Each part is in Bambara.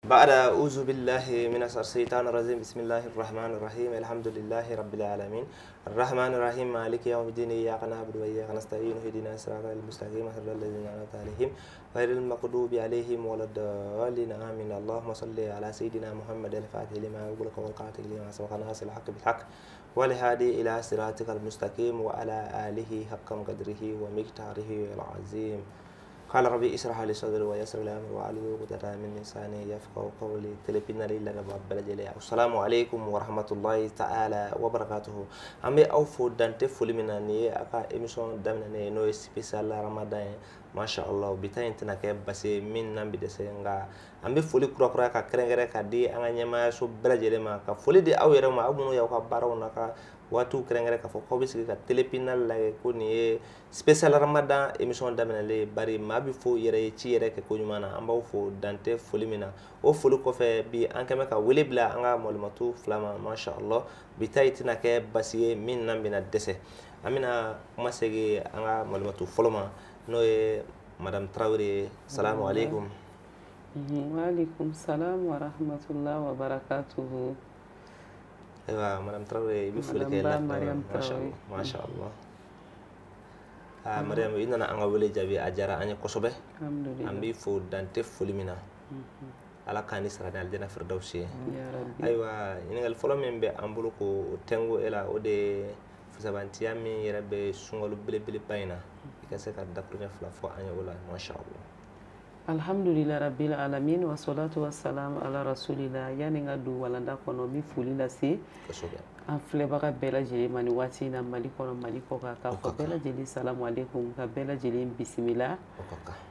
بعد أعوذ بالله من الشيطان الرجيم بسم الله الرحمن الرحيم الحمد لله رب العالمين الرحمن الرحيم مالك يوم الدين إياك نعبد وإياك نستعين اهدنا الصراط المستقيم صراط الذين أنعمت عليهم غير المغضوب عليهم ولا الضالين آمين اللهم صل على سيدنا محمد الفاتح لما أغلق والقاتل لما سبق ناصر الحق بالحق والهادي إلى صراطك المستقيم وعلى آله حق قدره ومقداره العظيم قال ربي اشرح لي صدري ويسر لي امري واحلل عقدة من لساني يفقهوا قولي تلبينا لله رب العالمين السلام عليكم ورحمة الله تعالى وبركاته امي او فو دانتي فولي مناني اكا ايميشن دامناني نو سبيشال رمضان ما شاء الله بيتاين تناكي باسي من نامبي دسنغا امي فولي كرا كرا كا كرنغرا كا دي انا نيما سو بلاجيلي ما كا فولي دي او يرما ابونو ياو كا بارو نكا watu kerengere ka fo ko bisi ka telepinal la ko ni special ramadan emission damena le bari mabi fo yere ci yere ke ko nyumana ambaw fo dante folimina o folu ko fe bi ankame ka wele bla anga molmatu flama masha Allah bi taytina ke basiye min nambina dese amina kuma sege anga molmatu foloma no e madame Traoré assalamu alaikum wa alaikum salam wa rahmatullahi wa barakatuh. ايوه مدام تراوري بيفولك لا ما شاء الله ما شاء الله مريم اننا ان ولي جابي اجارا اني كوسوبه الحمد لله ام بي فو دانتي فوليمينا على كاني سرا الجنه فردوسي يا ربي ايوه ان الفولو من بي امبلوكو تنغو الى اودي فسبانتيا مي يربي سونغلو بلي بلي باينا كاسه كا دابرنا فلا فو اني ولا ما شاء الله alhamdulillah rabbil alamin wa salatu wassalam ala rasulillah yani ngadu walanda kono mi fulila si an filɛbaga bɛɛ lajɛlen ma ni waati in na Mali kɔnɔ Mali kɔ kan k'a fɔ bɛɛ lajɛlen salamu alaikum ka bɛɛ lajɛlen bisimila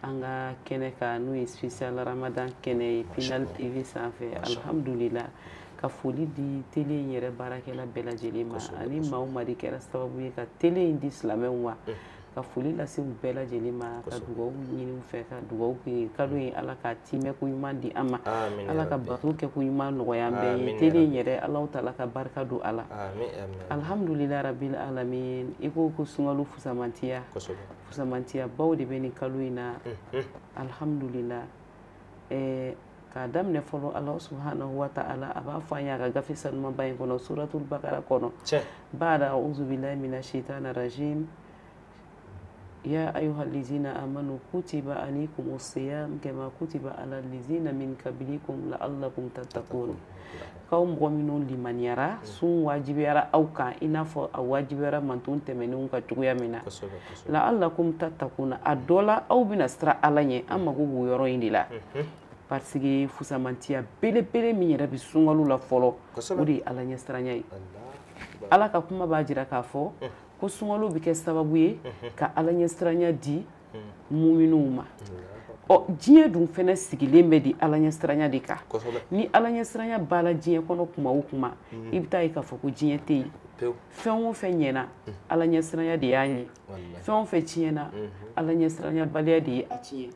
an ka kɛnɛ kan n'o ye spécial ramadan kɛnɛ ye Pinal TV sanfɛ alhamdulillah ka foli di télé in yɛrɛ baarakɛla bɛɛ lajɛlen ma ani maa o maa de kɛra sababu ye ka télé in di silamɛw ma ka foli lase u bɛɛ lajɛlen ma ka dugawu ɲini u fɛ ka dugawu kɛ kalo in ala ka timɛ ko ɲuman di an ma ala ka bato kɛ ko ɲuman nɔgɔya an bɛɛ ye télé in yɛrɛ Alahu taala ka barika don a la alhamdulillah rabbil alamin i ko ko sunkalo fusamantiya baw de bɛ nin kalo in na alhamdulillah k'a daminɛ fɔlɔ Alahu subhanahu wa ta'ala a b'a fɔ an ye a ka gafe sanumanba in kɔnɔ suratul bakara kɔnɔ ba'da a'udhu billahi minash shaitani rajim يا أيها الذين آمنوا كتب عليكم الصيام كما كتب على الذين من قبلكم لعلكم تتقون kaum mɔgɔ liman yara sun wajibiyara aw kan i n'a fɔ a wajibiyara mantun tɛmɛnenw ka cogoya min na la'allakum tattaquna a dɔ la aw bɛna sira Ala ɲɛ an mago b'o yɔrɔ in de la parce que fusamantiya belebele min yɛrɛ bɛ sunkalo la fɔlɔ o de ye Ala ɲɛsiranya ye Ala ka kuma b'a jira k'a fɔ ko sunkalo bɛ kɛ sababu ye ka Ala ɲɛsiranya di muminunw ma diɲɛ dun fɛnɛ sigilen bɛ di Ala ɲɛsiranya de kan ni Ala ɲɛsiranya b'a la diɲɛ kɔnɔ kuma o kuma i bɛ taa ye k'a fɔ ko diɲɛ tɛ yen fɛn o fɛn ɲɛna Ala ɲɛsiranya de y'a ɲɛ fɛn o fɛn tiɲɛna Ala ɲɛsiranya baliya de ye a tiɲɛ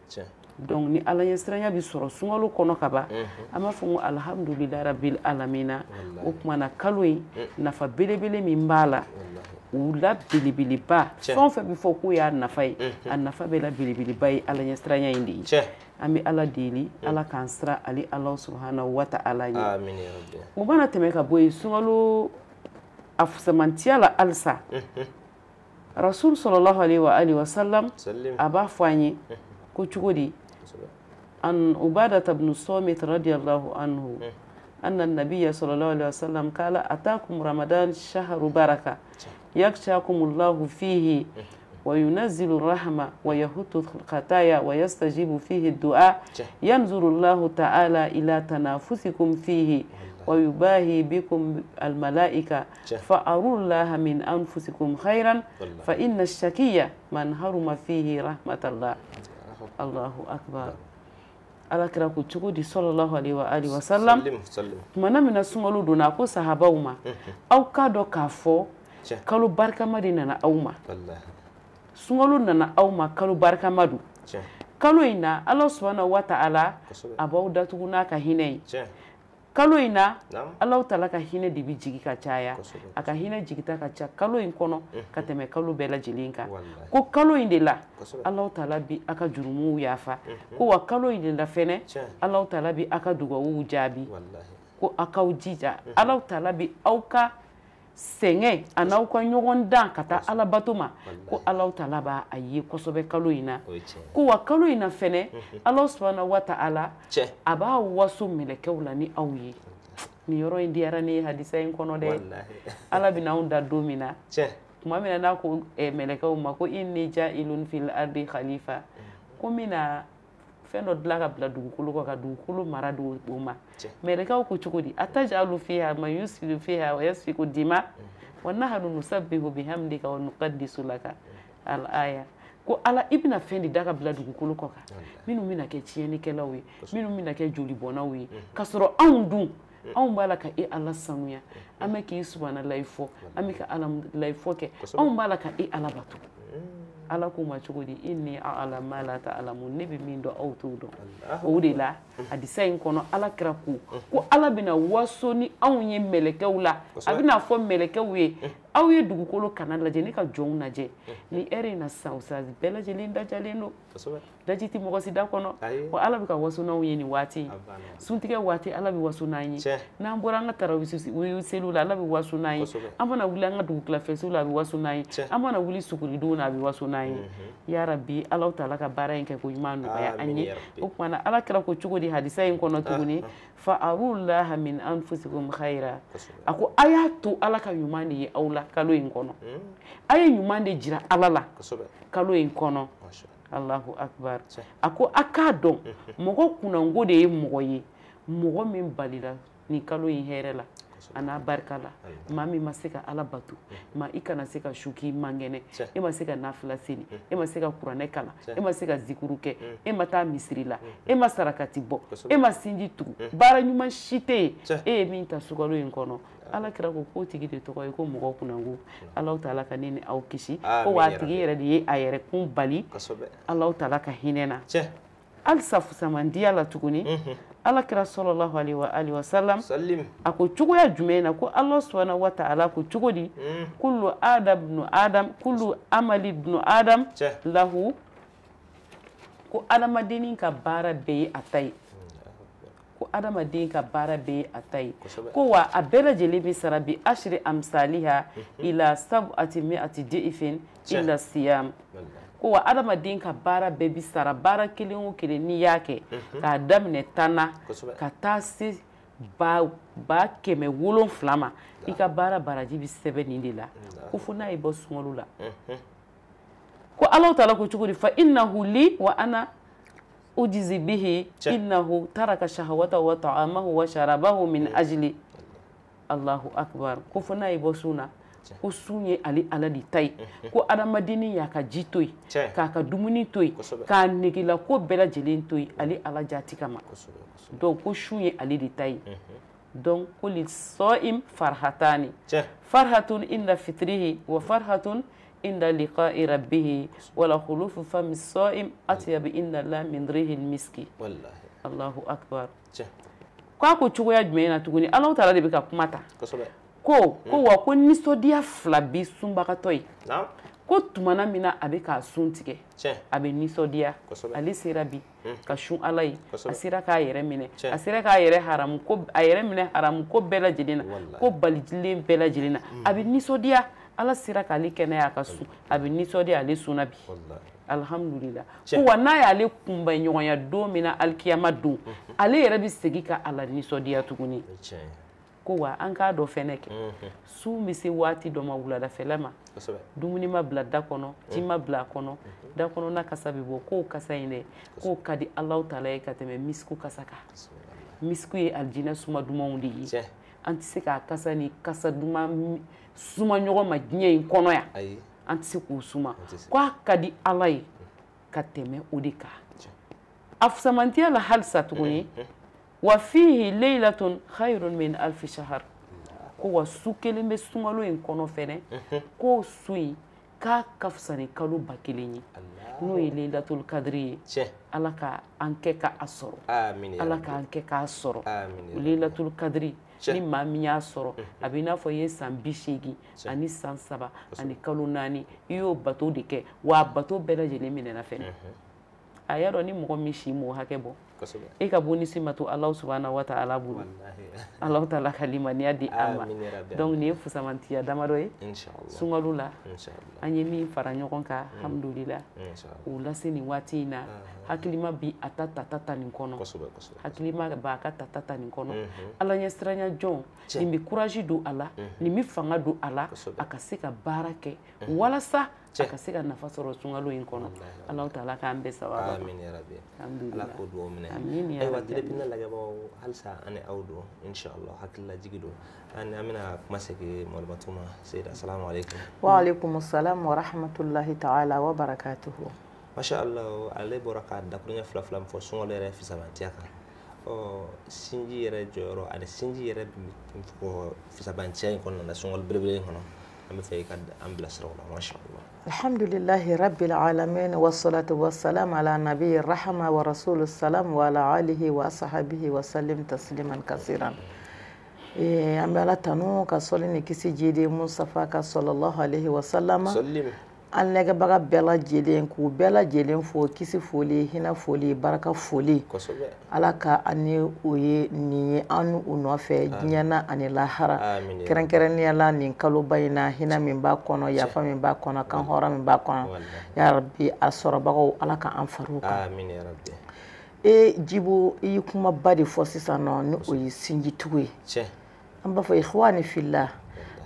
donc ni Ala ɲɛsiranya bɛ sɔrɔ sunkalo kɔnɔ ka ban an b'a fɔ ko alhamdulillah rabbil alamina o tuma na kalo in nafa belebele min b'a la u la belebeleba fɛn o fɛn bɛ fɔ k'o y'a nafa ye a nafa bɛ la belebeleba ye Ala ɲɛsiranya in de ye an bɛ Ala deli Ala k'an sira ale Alahu subhanahu wa ta'ala ɲɛ o mana tɛmɛ ka bɔ yen sunkalo a fusamantiya la halisa rasul sallallahu alaihi wa sallam a b'a fɔ an ye ko cogo di an Ubadata ibn Samit radiyallahu anhu anna nabiyya sallallahu alaihi wa sallam qala atakum ramadan shahru baraka yakhshakumullahu fihi wa yunazzilu rahma wa yahuttu khataya wa yastajibu fihi du'a yanzurullahu ta'ala ila tanafusikum fihi wa yubahi bikum almalaika fa arullaha min anfusikum khairan fa inna ash-shakiyya man haruma fihi rahmatallah Allahu akbar ala kira ko cogo di sallallahu alaihi wa sallam mana mina sunkalo donna ko sahabaw ma aw ka dɔ k'a fɔ kalo barikama de nana aw ma sunkalo nana aw ma kalo barikama don kalo in na Ala subhanahu wa ta'ala a b'aw datugu n'a ka hinɛ ye kalo in na Allahu Taala ka hinɛ de bi jigi ka caya a ka hinɛ jigita ka ca kalo in kɔnɔ ka tɛmɛ kalo bɛɛ lajɛlen kan ko kalo in de la Allahu Taala bi a ka jurumuw yafa ko wa kalo in de la fɛnɛ Allahu Taala bi a ka dugawu jaabi ko a k'aw jija Allahu Taala bi aw ka sɛŋɛ a n'aw ka ɲɔgɔn dan ka taa Ala bato ma ko Allahu Taala b'a a ye kosɛbɛ kalo in na ko wa kalo in na fɛnɛ Allahu subhanahu wa ta'ala a b'a waso mɛlɛkɛw la ni aw ye nin yɔrɔ in diyara ne ye hadisa in kɔnɔ dɛ Ala bɛna anw da don min na tuma min na n'a ko mɛlɛkɛw ma ko inni ja'ilun fil ardi khalifa ko min na fɛn dɔ dilan ka bila dugukolo kɔ ka dugukolo mara o ma mɛlɛkɛw ko cogo di atajalu fiha man yusfiku fiha wa yasfiku dima wa nahnu nusabbihu bihamdika wa nuqaddisu laka al-aya ko Ala i bɛna fɛn de da ka bila dugukolo kɔ kan minnu bɛna kɛ tiɲɛnikɛlaw ye minnu bɛna kɛ jolibɔnnaw ye ka sɔrɔ anw dun anw b'a la ka Ala sanuya an bɛ k'i subahanallahi fɔ an bɛ ka alhamdulilahi fɔ kɛ anw b'a la ka Ala bato Ala ko ma cogo di inni a'lamu ma la ta'lamun ne bɛ min dɔn aw t'o dɔn o de la hadisa in kɔnɔ Ala kira ko Ala bɛna waso ni anw ye mɛlɛkɛw la a bɛna fɔ mɛlɛkɛw ye aw ye dugukolo kana lajɛ ne ka jɔnw lajɛ ni heure in na sisan ustaz bɛɛ lajɛlen dajalen don daji tɛ mɔgɔ si da kɔnɔ wa Ala bɛ ka waso n'anw ye nin waati suntigɛ waati Ala bɛ waso n'an ye n'an bɔra an ka tarawih seliw la Ala bɛ waso n'an ye an mana wuli an ka dugukilafɛsiw la a bɛ waso n'an ye an mana wuli sukuridon na a bɛ waso n'an ye ya Rabbi Allahu Taala ka baara in kɛ ko ɲuman nɔgɔya an ye o kumana Ala kira ko cogo di hadisa in kɔnɔ tuguni fa arullaha min anfusikum khayra a ko a y'a to Ala ka ɲuman de ye aw la kalo in kɔnɔ a ye ɲuman de jira Ala la kalo in kɔnɔ Allahu akbar a ko a k'a dɔn mɔgɔ kunnango de ye mɔgɔ ye mɔgɔ min balila ni kalo in hɛrɛ la a n'a barika la maa min ma se ka Ala bato maa i kana se ka su k'i mangɛnɛ e ma se ka nafila seli e ma se ka kuranɛ kalan e ma se ka zikuru kɛ e ma taa misiri la e ma sarakati bɔ e ma sinji tugu baara ɲuman si tɛ yen e ye min ta sukalo in kɔnɔ Ala kira ko k'o tigi de tɔgɔ ye ko mɔgɔ kunnango Allahu Taala ka ne ni aw kisi ko wa a tigi yɛrɛ de ye a yɛrɛ kun bali Allahu Taala ka hinɛ na halisa fusamandiya la tuguni Ala kira sallallahu alaihi wa sallam a ko cogoya jumɛn na ko Ala subhanahu wa ta'ala ko cogo di kullu amali ibn adam lahu ko adamaden ka baara bɛɛ ye a ta ye ko adamaden ka baara bɛɛ ye a ta ye ko wa a bɛɛ lajɛlen bɛ sara bi ashri amsaliha ila sab'ati mi'ati di'fin illa siyam ko wa adamaden ka baara bɛɛ bi sara baara kelen o kelen n'i y'a kɛ k'a daminɛ 10 na ka taa se 7,700 ma i ka baara baraji bi sɛbɛn nin de la ko fo n'a ye bɔ sunkalo la ko Allahu Taala ko cogo di fa innahu li wa ana ujizi bihi innahu taraka shahawata wa ta'amahu wa sharabahu min ajli Allahu akbar ko fo n'a ye bɔ sun na ko sun ye ale Ala de ta ye ko adamadennin y'a ka ji to yen k'a ka dumuni to yen k'a negela ko bɛɛ lajɛlen to yen ale Ala jati kama donc ko sun ye ale de ta ye donc ko li sa'im farhatani farhatun inda fitrihi wa farhatun inda liqa'i rabbih wala khulufu fami sa'im atyab inda la min rihil miski Allahu akbar ko ko cogoya jumɛn na tuguni Allahu Taala de bɛ ka kuma ta ko wa ko nisɔndiya fila bi sunbagatɔ ye ko tumana min na a bɛ k'a sun tigɛ a bɛ nisɔndiya ale sera bi ka sun Ala ye a sera k'a yɛrɛ minɛ a sera k'a yɛrɛ minɛ haramu ko bɛɛ lajɛlen na ko balijilen bɛɛ lajɛlen na a bɛ nisɔndiya Ala sera k'ale kɛnɛya a ka sun a bɛ nisɔndiya ale sunna bi alhamdulillah ko wa n'a y'ale kunbɛn ɲɔgɔnya don min na alikiyama don ale yɛrɛ bɛ segin ka Ala nisɔndiya tuguni ko wa an k'a dɔ fɛnɛ kɛ sun bɛ se waati dɔ ma wuladafɛla ma dumuni ma bila da kɔnɔ ji ma bila a kɔnɔ da kɔnɔna kasa bɛ bɔ k'o kasa in dɛ k'o ka di Allahu Taala ye ka tɛmɛ misiku kasa kan misiku ye alijinɛ suma dumanw de ye an tɛ se k'a kasa ni kasa duman suma ɲɔgɔn ma diɲɛ in kɔnɔ yan an tɛ se k'o suma k'a ka di Ala ye ka tɛmɛ o de kan a fusamantiya la halisa tuguni wa fihi laylatun khayrun min alfi shahr ko wa su kelen bɛ sunkalo in kɔnɔ fɛnɛ ko su in k'a ka fisa ni kalo 1000 ye n'o ye Laylatul Qadri ye Ala ka an kɛ ka a sɔrɔ Ala ka an kɛ k'a sɔrɔ Laylatul Qadri ni maa min y'a sɔrɔ a bɛ i n'a fɔ i ye san 80 ani san 3 ani kalo 4 i y'o bato de kɛ wa a bato bɛɛ lajɛlen minɛna fɛnɛ a y'a dɔn ni mɔgɔ min si m'o hakɛ bɔ e ka bonisi ma to Alahu subhanahu wa ta'ala bolo Alahu ta'ala ka limaniya di an ma donc nin ye fusamantiya damadɔ ye sunkalo la an ye min fara ɲɔgɔn kan alhamdulillah o lase nin waati in na hakilima bi a ta nin kɔnɔ hakilima b'a ka ta nin kɔnɔ Ala ɲɛ siranya jɔn nin bɛ courage don a la nin bɛ fanga don a la a ka se ka baara kɛ walasa a ka se ka nafa sɔrɔ sunkalo in kɔnɔ Alahu ta'ala k'an bɛɛ sababa amin ya rabbi Ala ko duwaw minɛ ayiwa dilipina lagɛbaaw halisa ani aw don inshallah hakilila jigi don an bɛna kuma segin Mɔrimatuma Seyida assalamu alaikum wa alaikum assalam wa rahmatullahi ta'ala wa barakatuhu masha Allah ale bɔra ka dakuruɲɛ fila min fɔ sunkalo yɛrɛ fisabantiya kan sinji yɛrɛ jɔyɔrɔ ani sinji yɛrɛ fisabantiya in kɔnɔna na sunkalo belebele in kɔnɔ an bɛ fɛ i ka an bilasira o la masha Allah alhamdulillahi rabbil alamin wassalatu wassalamu ala nabiyyi rahma wa rasulus salam wa ala alihi wa ashabihi wa sallim tasliman kaseeran an bɛ Ala tanu ka sɔli ni kisi jidi Mustafa ka sallallahu alaihi wa sallam an lɛgɛbaga bɛɛ lajɛlen k'u bɛɛ lajɛlen fo kisi foli hinɛ foli baraka foli Ala ka ani o ye nin ye an u nɔfɛ diɲɛ na ani lahara kɛrɛnkɛrɛnnenya la nin kaloba in na hinɛ min b'a kɔnɔ yafa min b'a kɔnɔ kan hɔrɔn min b'a kɔnɔ ya rabbi a sɔrɔbagaw Ala ka an far'u kan Jibo i ye kumaba de fɔ sisan nɔ ni o ye sinjitugu ye an b'a fɔ ikhwani fillah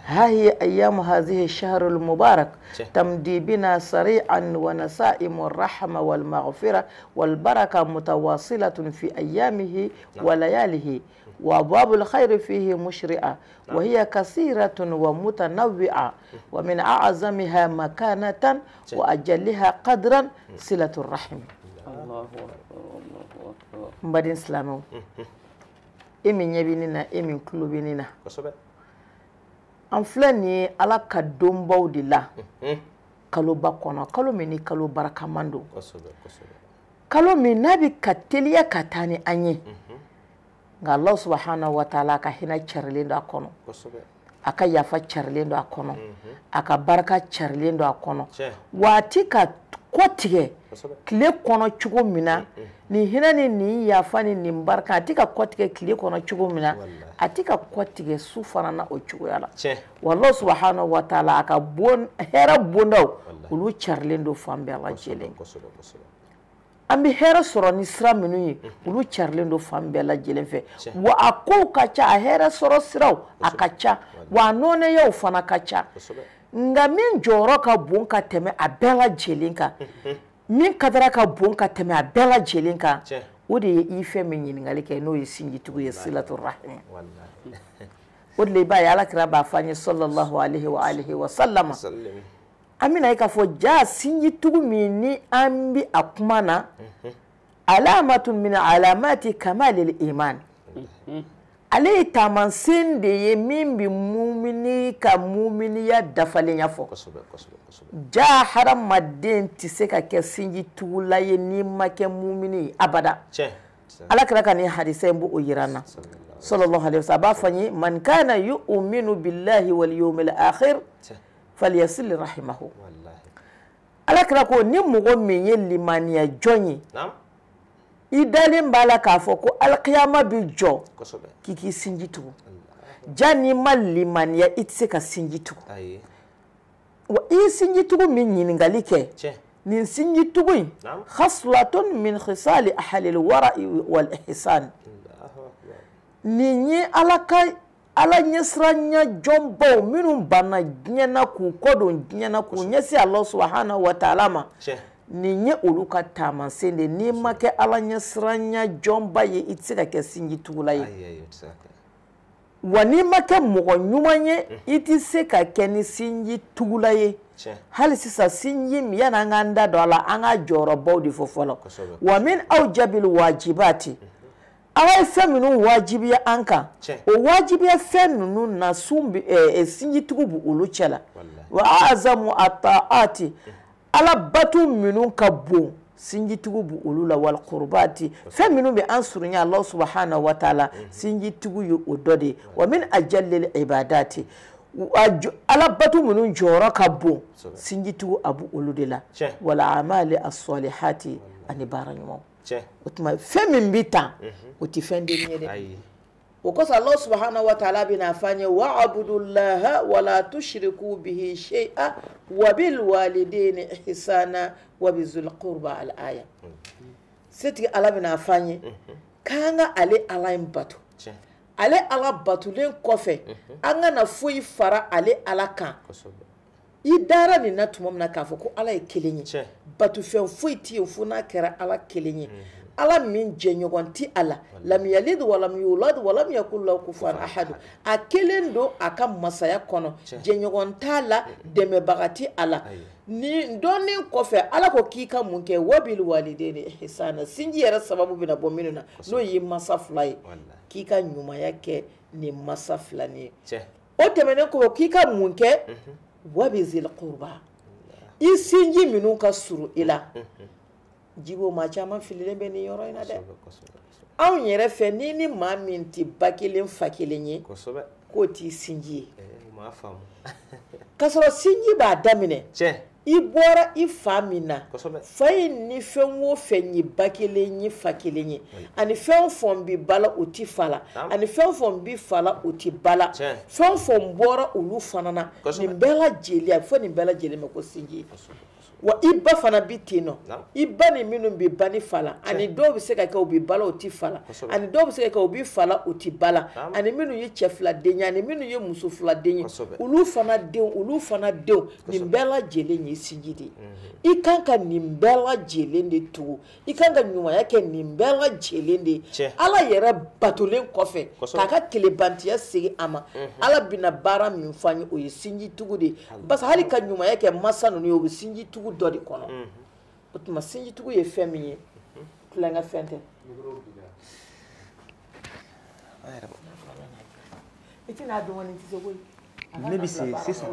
ها هي أيام هذه الشهر المبارك تمضي بنا سريعا ونسائم الرحمة والمغفرة والبركة متواصلة في أيامه ولياله وأبواب الخير فيه مشرعة وهي كثيرة ومتنوعة ومن أعظمها مكانة وأجلها قدرا صلة الرحم الله أكبر مبادين سلامه إمين يبيننا إمين كلوبيننا an filɛ nin ye Ala ka donbaw de la kaloba kɔnɔ kalo min ni kalo barakaman don kalo min n'a bɛ ka teliya ka taa ni an ye nka Allah subhanahu wa ta'ala ka hinɛ carilen don a kɔnɔ a ka yafa carilen don a kɔnɔ a ka baraka carilen don a kɔnɔ waati ka kɔ tigɛ tile kɔnɔ cogo min na nin hinɛ ni nin yafa ni nin baraka a tɛ ka kɔ tigɛ tile kɔnɔ cogo min na a tɛ ka kɔ tigɛ su fana na o cogoya la wa Allah subhanahu wa ta'ala a ka hɛrɛ bondaw olu carilen don fan bɛɛ lajɛlen an bɛ hɛrɛ sɔrɔ ni sira minnu ye olu carilen don fan bɛɛ lajɛlen fɛ wa a kow ka ca a hɛrɛ sɔrɔ siraw a ka ca wa a nɔnɛyaw fana ka ca nka min jɔyɔrɔ ka bon ka tɛmɛ a bɛɛ lajɛlen kan min kadara ka bon ka tɛmɛ a bɛɛ lajɛlen kan o de ye i fɛn min ɲininkali kɛ n'o ye sinjitugu ye silatul rahim o de la i b'a ye Alakira b'a fɔ an ye sallallahu alaihi wa alihi wa sallam an bɛna ye k'a fɔ jaa sinjitugu min ni an bɛ a kuma na alamatun min alamati kamalil iman ale ye taamansen de ye min bɛ mumini ka muminiya dafalenya fɔ jaa hadamaden tɛ se ka kɛ sinjitugula ye n'i ma kɛ mumini ye abada Alakira ka nin hadisa in b'o yira an na sallallahu alaihi wa sallam a b'a fɔ an ye man kana yu'minu billahi wal yawmil akhir falyasil rahimahu Alakira ko ni mɔgɔ min ye limaniya jɔn ye i dalen b'a la k'a fɔ ko alkiyama bɛ jɔ k'i k'i sinji tugu ja n'i ma limaniya i tɛ se ka sinji tugu wa i ye sinji tugu min ɲininkali kɛ nin sinji tugu in khaslatun min khisali ahlil wara'i wal ihsan nin ye Ala ɲɛsiranya jɔnbaw minnu banna diɲɛ na k'u kɔ don diɲɛ na k'u ɲɛsin Allah subhanahu wa ta'ala ma nin ye olu ka taamansen de n'i ma kɛ Ala ɲɛsiranya jɔnba ye i tɛ se ka kɛ sinjitugula ye wa n'i ma kɛ mɔgɔ ɲuman ye i tɛ se ka kɛ ni sinjitugula ye hali sisan sinji min yanni an k'an da don a la an ka jɔyɔrɔbaw de fɔ fɔlɔ wa min awjabil wajibati Ala ye fɛn minnu wajibiya an kan o wajibiya fɛn ninnu na sinjitugu b'olu cɛ la wa azamu at-ta'ati ala batu minun ka bon sinjitigu bu ulula wal qurbati fe minun bi ansurunya Allah subhanahu wa ta'ala sinjitigu yu odode wa min ajallil ibadati ala batu minun jora ka bon sinjitigu abu uludela wala amali as-salihati ani baranyum utma fe min bita uti fende nyede وقص الله سبحانه وتعالى بنافاني وعبدوا الله ولا تشركوا به شيئا وبالوالدين إحسانا وبذي القربى الآية ستي الله بنافاني كان علي الله ينبتو علي الله باتو لين كوفي أنا نفوي فرا علي الله كان idara ni na tumamna kafo ko ala ekelenyi batu fen fuiti ufuna kera ala kelenyi ala min jenyogonti ala lam yalid wa lam yulad wa lam yakul lahu kufuwan ahad akelendo aka masaya kono jenyogontala deme bagati ala ni ndoni kofe ala ko kika munke wabil walideni ihsana sinji yara sababu bina bominuna no yi masaflai kika nyuma yake ni masaflani o temene ko kika munke wabizil qurba isinji minun ka suru ila jibo ma chama filile be ni yoro ina de aw yere fe ni ma min ti bakilin fakilinyi ko ti sinji ma famu kasoro sinji ba damine ibora ifamina fayin ni fenwo fenyi bakilinyi fakilinyi ani fen fon bi bala uti fala ani fen fon bi fala uti bala fen fon bora ulu fanana ni bela jeli fo ni bela jeli me ko sinji wa ibba fana bitino ibba ni minun bi bani fala ani do bi se ka ka ubi bala uti fala ani do bi se ka ubi fala uti bala ani minu ye chefla denya ani minu ye musufla denya ulu fana de ni bela jeli ni sinjidi ikanka ni bela jeli ndi tu ikanka nyuma yake ni bela jeli ndi ala yera batulen kofe kaka kelebanti ya sigi ama ala bina bara min fanyi o sinji tugudi bas hali ka nyuma yake masanu ni o sinji tugu dodi kono utuma sinji tugu ye femiye tulanga fente itina do woni ti sogo ne bi se sisa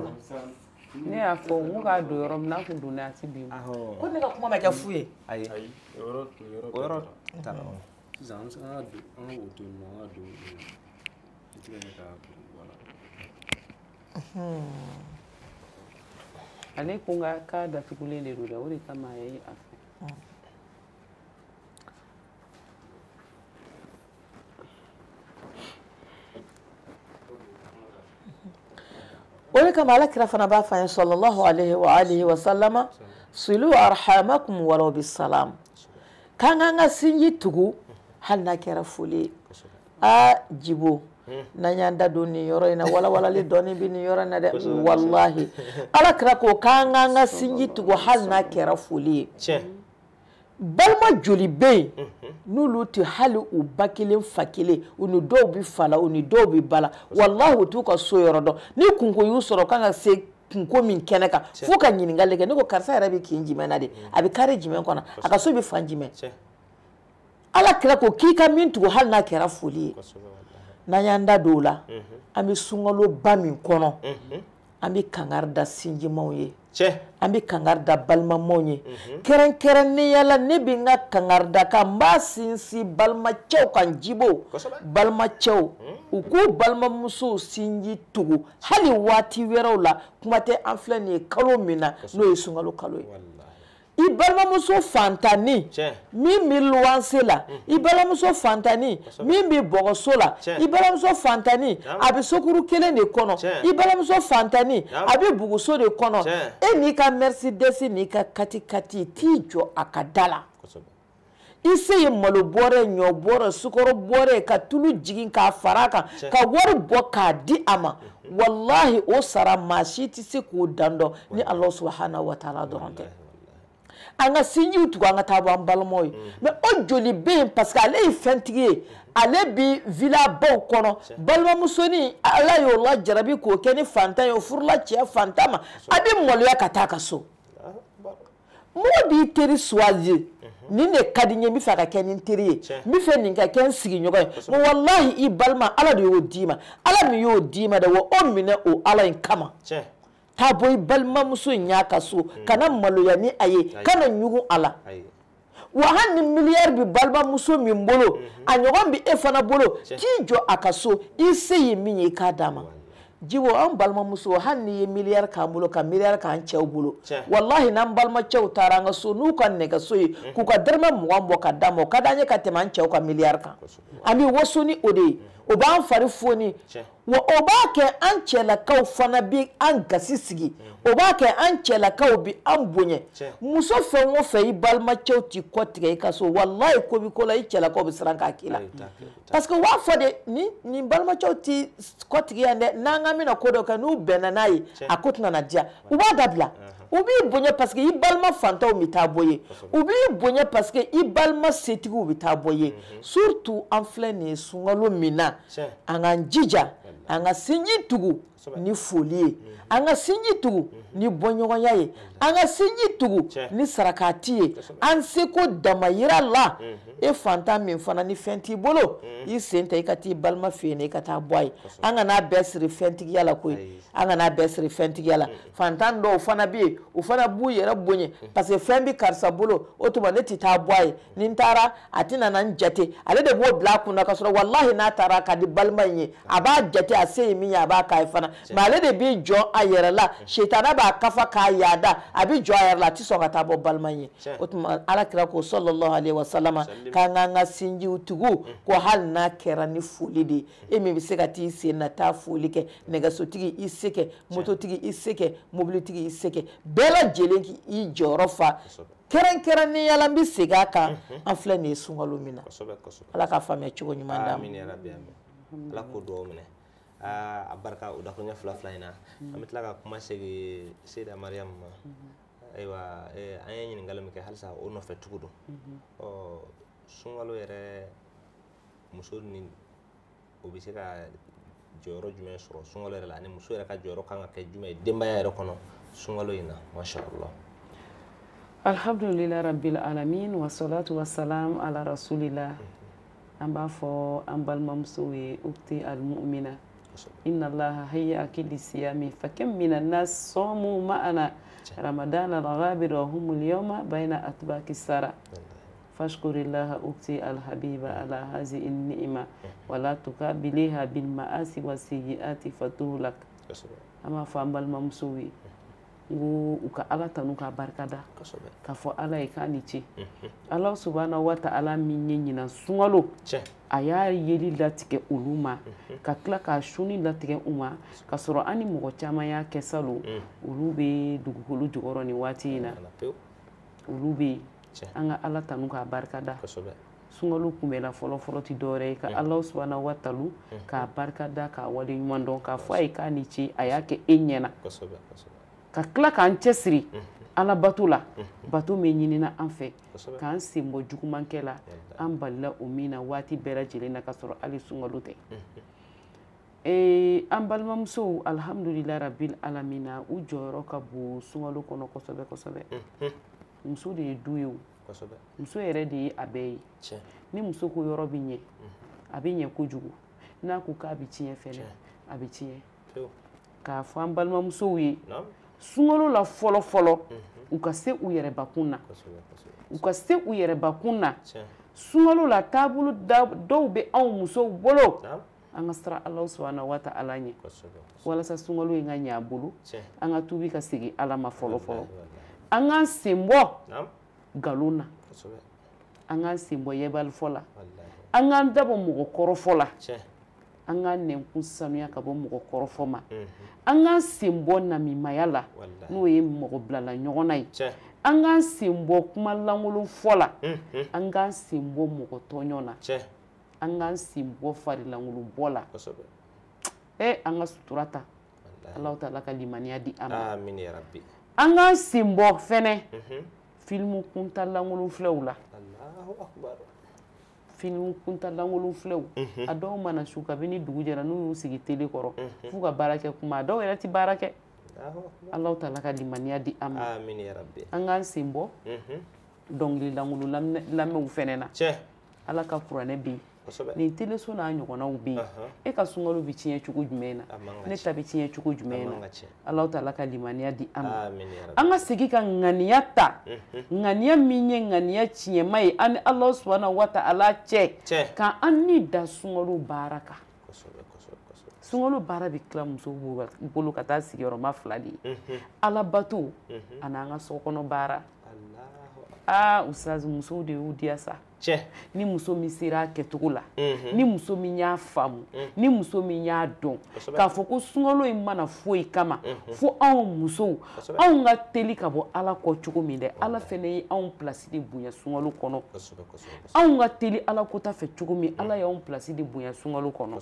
ne afo muka do yorom na ku do na ti bi ko ne ka kuma ma ka fuye ayi yoro ta no zan sa do an woto no ado ti ne ka wala ale kunga ka da tukule ne ruda wuri kama yayi afi wani kama ala kira fana ba fa sallallahu alaihi wa alihi wa sallama silu arhamakum walau bisalam kanga nga sinji tugu hal na kira fuli a jibo na nyanda doni yoro ina wala li doni bi ni yoro na de wallahi ala kira ko kanga nga sinji tugu hal na kira fuli balma joli be nulu ti hali u bakilin fakile unu do bi fala unu do bi bala wallahi tu ka so yoro do ni kunko yu soro kanga se kunko min keneka fu ka nyiningale ke niko karsa rabi kinji menade abi kare jimen kona aka so bi fanjime ala kira ko kika min tu hal na kira fuli na yanda dola ami sungalo ba min kono ami kangarda sinji mawye ambi kangarda balma monye keren ni yala ne binga kangarda ka mbasinsi balma chew kan jibo balma chew uku balma muso sinji tugu hali wati werawla kumate anflane kalo mina no yisungalo kalo ibalma muso fantani mimi luansela ibalma muso fantani mimi bogosola ibalma muso fantani abi sokuru kele ne kono ibalma muso fantani abi buguso de kono ni ka Mercedes ni ka kati tijo akadala ise malo bore nyo bore sukoro bore ka tulu jigin ka faraka ka wor boka di ama wallahi o sara mashiti se ko dando ni Allah subhanahu wa ta'ala doronte anga sinju tu anga tabo balmoy mais o joli be parce que ale fentige ale bi villa bon kono balma musoni ala yo la jarabi ko keni fanta yo furla chia fantama abi molo ya kataka so modi teri swazi ni ne kadinye mi faka keni teri mi fe ninka ken sigi nyogo mo wallahi i balma ala do yo dima ala mi yo dima da wo o mine o ala in kama taa bɔ i balimamuso in y'a ka so kana maloya ni a ye kana ɲugun a la wa hali ni miliyari bɛ balimamuso min bolo a ɲɔgɔn bɛ e fana bolo k'i jɔ a ka so i se ye min ye i k'a d'a ma jibo an balimamuso hali n'i ye miliyari k'an bolo ka miliyari k'an cɛw bolo walahi n'an balimacɛw taara an ka so n'u ka nɛgɛso ye k'u ka dɔrɔmɛ 20 bɔ ka d'a ma o ka d'an ye ka tɛmɛ an cɛw ka miliyari kan an bɛ waso ni o de ye o b'an fari foni wa o b'a kɛ an cɛlakaw fana bɛ an gasi sigi o b'a kɛ an cɛlakaw bɛ an bonya muso fɛn o fɛn i balimacɛw t'i kɔtigɛ i ka so walahi ko bɛ ko la i cɛlakaw bɛ siran k'a k'i la parce que u b'a fɔ de nin balimacɛw t'i kɔtigi yan dɛ n'an ka bɛna ko dɔ kɛ n'u bɛnna n'a ye a ko tɛna na diya u b'a dabila u b'i bonya parce que i balima fantanw bɛ taa bɔ ye u b'i bonya parce que i balima setigiw bɛ taa bɔ ye surtout an filɛ nin ye sunkalo min na an k'an jija an ka sinji tugu ni foli ye an ka sinji tugu ni bɔɲɔgɔnya ye an ka sinji tugu ni sarakati ye an seko damayira la e fantan min fana ni fɛn t'i bolo i sen ta i ka t'i balima fɛ yen i ka taa bɔ a ye an kana bɛɛ siri fɛntigiya la koyi an kana bɛɛ siri fɛntigiya la fantan dɔw fana bɛ yen u fana b'u yɛrɛ bonya parce que fɛn bɛ karisa bolo o tuma ne tɛ taa bɔ a ye ni n taara a tɛna na n jate ale de b'o bila a kunna ka sɔrɔ walahi n'a taara ka di balima in ye a b'a jate a se ye min ye a b'a k'a ye fana mais ale de b'i jɔ a yɛrɛ la sitana b'a kafa k'a yaada a bɛ jɔ a yɛrɛ la a tɛ sɔn ka taa bɔ balima in ye o tuma alakira ko sallallahu alaihi wasallam k'an k'an ka sinjiw tugu ko hali n'a kɛra ni foli de ye e min bɛ se ka t'i sen na taa foli kɛ nɛgɛsotigi i se kɛ mototigi i se kɛ mobilitigi i se kɛ bɛɛ lajɛlen k'i jɔyɔrɔ fa kɛrɛnkɛrɛnnenya la n bɛ segin a kan an filɛ nin ye sunkalo min na ala k'a faamuya cogo ɲuman d'an ma ala k'o dugawu minɛ a barika o dakuruɲɛ fila in na an bɛ tila ka kuma segin Seyida Mariyamu ma ayiwa an ye ɲininkali min kɛ halisa o nɔfɛ tugu don sunkalo yɛrɛ muso ni o bɛ se ka jɔyɔrɔ jumɛn sɔrɔ sunkalo yɛrɛ la ani muso yɛrɛ ka jɔyɔrɔ kan ka kɛ jumɛn ye denbaya yɛrɛ kɔnɔ sunkalo in na masha Allah. Alhamdulillah rabbil alamin wa salatu wa salam ala rasulillah. An b'a fɔ an balimamusow ye ukti al-mu'mina inna allaha hayya'aki lisiyami fakam minan nas samu ma'ana ramadan al-ghabir wa humul yawma bayna atbaqi sara fashkurillaha ukti al-habiba ala hazihi an-ni'ma wa la tukabiliha bil ma'asi wa sayyi'ati fatulak. Ama fɔ an balimamusow ye ngo u ka ala tanu ka barikada ka fɔ ala ye k'a ni ce ala subhanahu wa ta'ala min ye ɲinan sunkalo a y'a yeli latigɛ olu ma ka tila k'a suni latigɛ u ma ka sɔrɔ an ni mɔgɔ caman y'a kɛ salon olu bɛ dugukolo jukɔrɔ ni waati in na olu bɛ an ka ala tanu k'a barikada sunkalo kunbɛla fɔlɔ ti dɔwɛrɛ ye ka ala subhanahu wa ta'ala k'a barikada k'a wale ɲuman dɔn k'a fɔ a ye k'a ni ce a y'a kɛ e ɲɛna ka tila k'an cɛsiri ala bato la bato min ɲinina an fɛ k'an sen bɔ jugumankɛ la an balila o min na waati bɛɛ lajɛlen na ka sɔrɔ hali sunkalo tɛ an balimamusow alhamdulillah rabbil alamina u jɔyɔrɔ ka bon sunkalo kɔnɔ kosɛbɛ kosɛbɛ muso de ye du ye o muso yɛrɛ de ye a bɛɛ ye ni muso ko yɔrɔ bɛ ɲɛ a bɛ ɲɛ kojugu n'a ko k'a bɛ tiɲɛ fɛnɛ a bɛ tiɲɛ k'a fɔ an balimamusow ye sunkalo la fɔlɔ u ka se u yɛrɛbakun na u ka se u yɛrɛbakun na sunkalo la taabolo dɔw bɛ anw musow bolo an ka sira ala subhanahu wa ta'ala ɲɛ walasa sunkalo in ka ɲɛ a bolo an ka tubi ka segin ala ma fɔlɔ an k'an sen bɔ nkalon na an k'an sen bɔ yɛbalifɔ la an k'an dabɔ mɔgɔ kɔrɔfɔ la an k'an nɛnkun sanuya ka bɔ mɔgɔ kɔrɔfɔ ma an k'an sen bɔ namimaya la n'o ye mɔgɔ bilala ɲɔgɔn na ye an k'an sen bɔ kuma lankolon fɔ la an k'an sen bɔ mɔgɔ tɔɲɔ na an k'an sen bɔ farilankolon bɔ la an ka sutura ta Alahu ta'ala ka limaniya di an ma an k'an sen bɔ fɛnɛ filimu kuntalankolon filɛw la filimu kuntalankolon filɛw a dɔw mana su kabini dugu jɛra n'u y'u sigi tele kɔrɔ f'u ka baara kɛ kuma a dɔw yɛrɛ ti baara kɛ Alahu ta'ala ka limaniya di an ma an k'an sen bɔ dɔnkililankolon lamɛnw fɛnɛ na ala ka kuranɛ bɛ yen nin teleso n'a ɲɔgɔnnaw bɛ yen e ka sunkalo bɛ tiɲɛ cogo jumɛn na ne ta bɛ tiɲɛ cogo jumɛn na Alahu Taala ka limaniya di an ma an ka segin ka ŋaniya ta ŋaniya min ye ŋaniya tiɲɛma ye an ni Alahu Subahanahu wa Taala cɛ ka an ni da sunkalo baara kan sunkalo baara bɛ tila musow bolo ka taa sigiyɔrɔma 2 de ye alabato ani an ka sokɔnɔ baara usazi musow de y'u diya sa ni muso min sera a kɛcogo la ni muso min y'a faamu ni muso min y'a dɔn k'a fɔ ko sunkalo in mana foyi kama fo anw musow anw ka teli ka bɔ Ala kɔ cogo min dɛ Ala fɛnɛ ye anw place de bonya sunkalo kɔnɔ anw ka teli Ala kota fɛ cogo min Ala y'anw place de bonya sunkalo kɔnɔ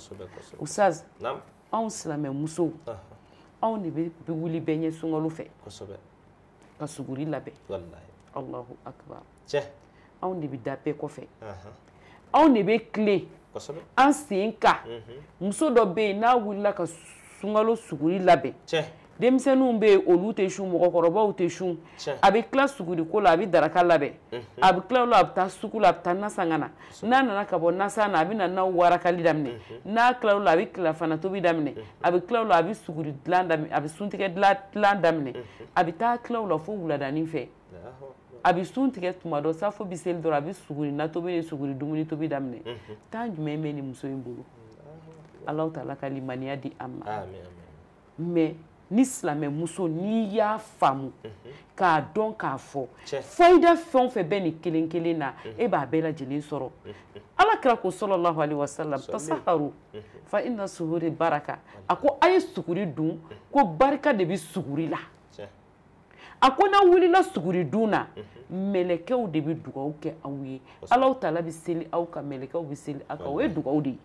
usazi anw silamɛ musow anw de bɛ wuli bɛɛ ɲɛ sunkalo fɛ ka suguri labɛn Allahu akbar anw de bɛ da bɛɛ kɔfɛ anw de bɛ tile an sen ka muso dɔ bɛ yen n'a wulila ka sunkalo suguri labɛn denmisɛnninw bɛ yen olu tɛ sun mɔgɔkɔrɔbaw tɛ sun a bɛ tila suguri ko la a bɛ daraka labɛn a bɛ tila o la a bɛ taa sugu la a bɛ taa nasa ka na n'a nana ka bɔ nasa na a bɛ na n'aw warakali daminɛ n'a tila o la a bɛ tilafana tobi daminɛ a bɛ tila o la a bɛ suguri dilan daminɛ a bɛ suntigɛ dilan daminɛ a bɛ taa tila o la fo wuladanin fɛ a bɛ sun tigɛ tuma dɔ safo bɛ seli dɔrɔn a bɛ suguri na tobi ni suguri dumuni tobi daminɛ tan jumɛn bɛ nin muso in bolo Alahu Taala ka limaniya di an ma mais ni silamɛ muso n'i y'a faamu k'a dɔn k'a fɔ fayida fɛn o fɛn bɛ nin kelen kelen na e b'a bɛɛ lajɛlen sɔrɔ Alakira ko sallallahu alaihi wasallam tasaharu fa inna suhuri baraka a ko a ye suguri dun ko barika de bɛ suguri la a ko n'aw wulila suguri dun na mɛlɛkɛw de bɛ dugawu kɛ aw ye Alahu Taala bɛ seli aw kan mɛlɛkɛw bɛ seli aw kan o ye dugawu de ye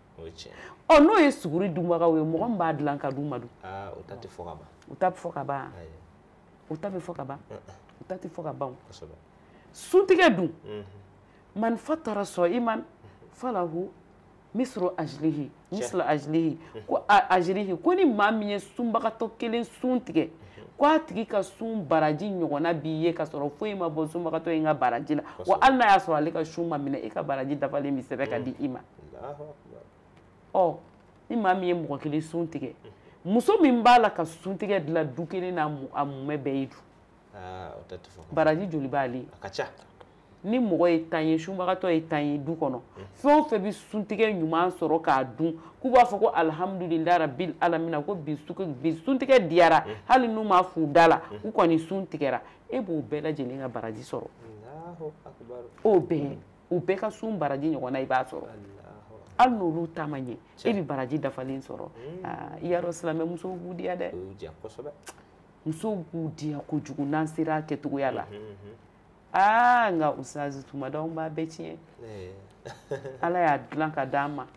n'o ye suguri dunbagaw ye mɔgɔ min b'a dilan ka d'u ma dun o ta tɛ fɔ ka ban o ta bɛ fɔ ka ban o ta bɛ fɔ ka ban o ta tɛ fɔ ka ban suntigɛ dun man fatara sa'iman falahu mislu ajlihi ko ajlihi ko ni maa min ye sunbagatɔ kelen sun tigɛ ko a tigi ka sun baraji ɲɔgɔnna b'i ye ka sɔrɔ foyi ma bɔ sunbagatɔ in ka baraji la wa hali n'a y'a sɔrɔ ale ka sun ma minɛ e ka baraji dafalen bɛ sɛbɛn ka di i ma ni maa min ye mɔgɔ kelen sun tigɛ muso min b'a la ka sun tigɛ dilan du kelen n'a mumɛ bɛɛ ye dun baraji joli b'ale ni mɔgɔ ye 10 ye sunbagatɔ ye 10 ye du kɔnɔ fɛn o fɛn bɛ suntigɛ ɲuman sɔrɔ k'a dun k'u b'a fɔ ko alhamdulilahi rabbil alamina ko bi suntigɛ diyara hali n'u m'a f'u da la u kɔni sun tigɛra e b'o bɛɛ lajɛlen ka baraji sɔrɔ o bɛɛ ka sun baraji ɲɔgɔnna i b'a sɔrɔ hali n'olu ta ma ɲɛ e bɛ baraji dafalen sɔrɔ i y'a dɔn silamɛ musow b'u diya dɛ musow b'u diya kojugu n'an sera a kɛcogoya la nka usazi tuma dɔw b'a bɛɛ tiɲɛ Ala y'a dilan ka d'an ma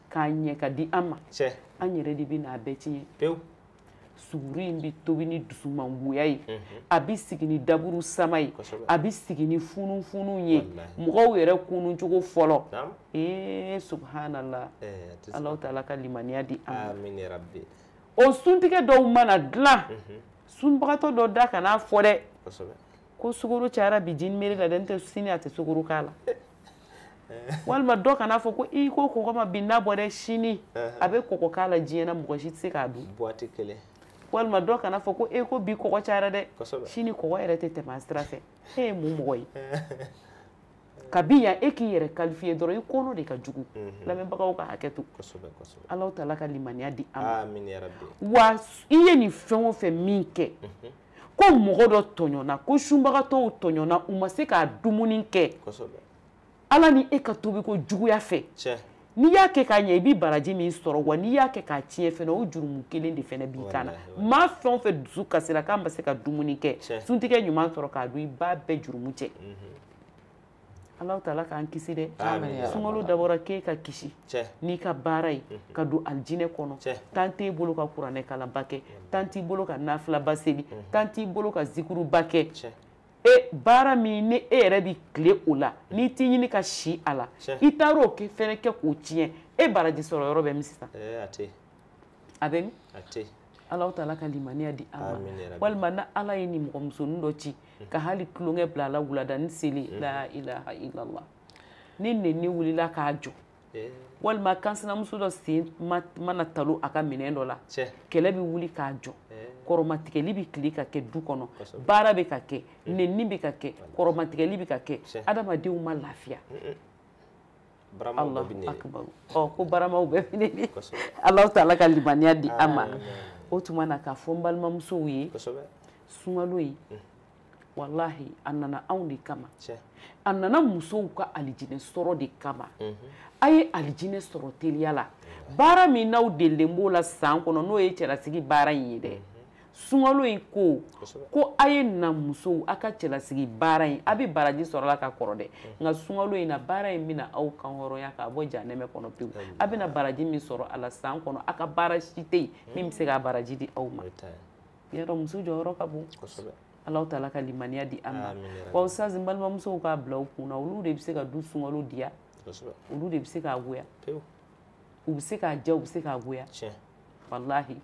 k'a ɲɛ ka di an ma an yɛrɛ de bɛ n'a bɛɛ tiɲɛ suguri in bɛ tobi ni dusumangoya ye a bɛ sigi ni daburu sama ye a bɛ sigi ni funufunu ye mɔgɔw yɛrɛ kunun cogo fɔlɔ subhanallah Alahu Taala ka limaniya di an ma o suntigɛ dɔw mana dilan sunbagatɔ dɔ da kan'a fɔ dɛ ko sukaro cayara bi jinimeri la dɛ n tɛ sini a tɛ sukaro k'a la walima dɔ kana fɔ ko i ko kɔgɔ ma bin n'a bɔ dɛ sini a bɛ kɔgɔ k'a la diɲɛ na mɔgɔ si tɛ se k'a dun walima dɔ kana fɔ ko ko bi kɔgɔ cayara dɛ sini kɔgɔ yɛrɛ tɛ tɛmɛ a sira fɛ e ye mun mɔgɔ ye kabi yan e k'i yɛrɛ qualifier dɔrɔn i kɔnɔ de ka jugu lamɛnbagaw ka hakɛ to Alahu Taala ka limaniya di an ma wa i ye nin fɛn o fɛn min kɛ ko mɔgɔ dɔ tɔɲɔna ko sunbagatɔw tɔɲɔna u ma se k'a dumuni kɛ Ala ni e ka tobi ko juguya fɛ n'i y'a kɛ k'a ɲɛ i bɛ baraji min sɔrɔ wa n'i y'a kɛ k'a tiɲɛ fɛnɛ o jurumu kelen de fɛnɛ b'i kan na maa fɛn o fɛn dusu kasira k'a ma se ka dumuni kɛ suntigɛ ɲuman sɔrɔ k'a dun i b'a bɛɛ jurumu cɛ Alahu Taala k'an kisi dɛ sunkalo dabɔra k'e ka kisi n'i ka baara ye ka don alijinɛ kɔnɔ tan t'e bolo ka kuranɛ kalanba kɛ tan t'i bolo ka nafilaba seli tan t'i bolo ka zikuruba kɛ baara min ni e yɛrɛ bɛ tile o la n'i t'i ɲini ka si a la i taar'o kɛ fɛnɛ kɛ k'o tiɲɛ e baraji sɔrɔ yɔrɔ bɛ min sisan a bɛ min Alahu Taala ka limaniya di an ma walima na Ala ye nin mɔgɔ musonin dɔ ci ka hali tulonkɛ bila a la wulada ni seli la ilaha illallah ni nɛni wulila k'a jɔ walima kansinamuso dɔ sen mana talo a ka minɛn dɔ la kɛlɛ bɛ wuli k'a jɔ kɔrɔmatigɛli bɛ tile ka kɛ du kɔnɔ baara bɛ ka kɛ nɛni bɛ ka kɛ kɔrɔmatigɛli bɛ ka kɛ adamadenw ma lafiya Allahu akbar ko baramaw bɛɛ finɛni Alahu taala ka limaniya di an ma o tuma na k'a fɔ n balimamusow ye sunkalo in wallahi a nana anw de kama a nana musow ka alijinɛ sɔrɔ de kama a ye alijinɛ sɔrɔ teliya la baara min n'aw delilen b'o la san kɔnɔ n'o ye cɛlasigi baara in ye dɛ sunkalo in ko a ye na musow a ka cɛlasigi baara in a bɛ baraji sɔrɔ la ka kɔrɔ dɛ nka sunkalo in na baara in bɛna aw kan hɔrɔnya k'a bɔ jahanɛmɛ kɔnɔ pewu a bɛna baraji min sɔrɔ a la san kɔnɔ a ka baara si tɛ yen min bɛ se k'a baraji di aw ma yɔrɔ muso jɔyɔrɔ ka bon Alahu taala ka limaniya di an ma wa ustaz n balimamusow k'a bila u kunna olu de bɛ se ka du sunkalo diya olu de bɛ se k'a goya u bɛ se k'a ja u bɛ se k'a goya wallahi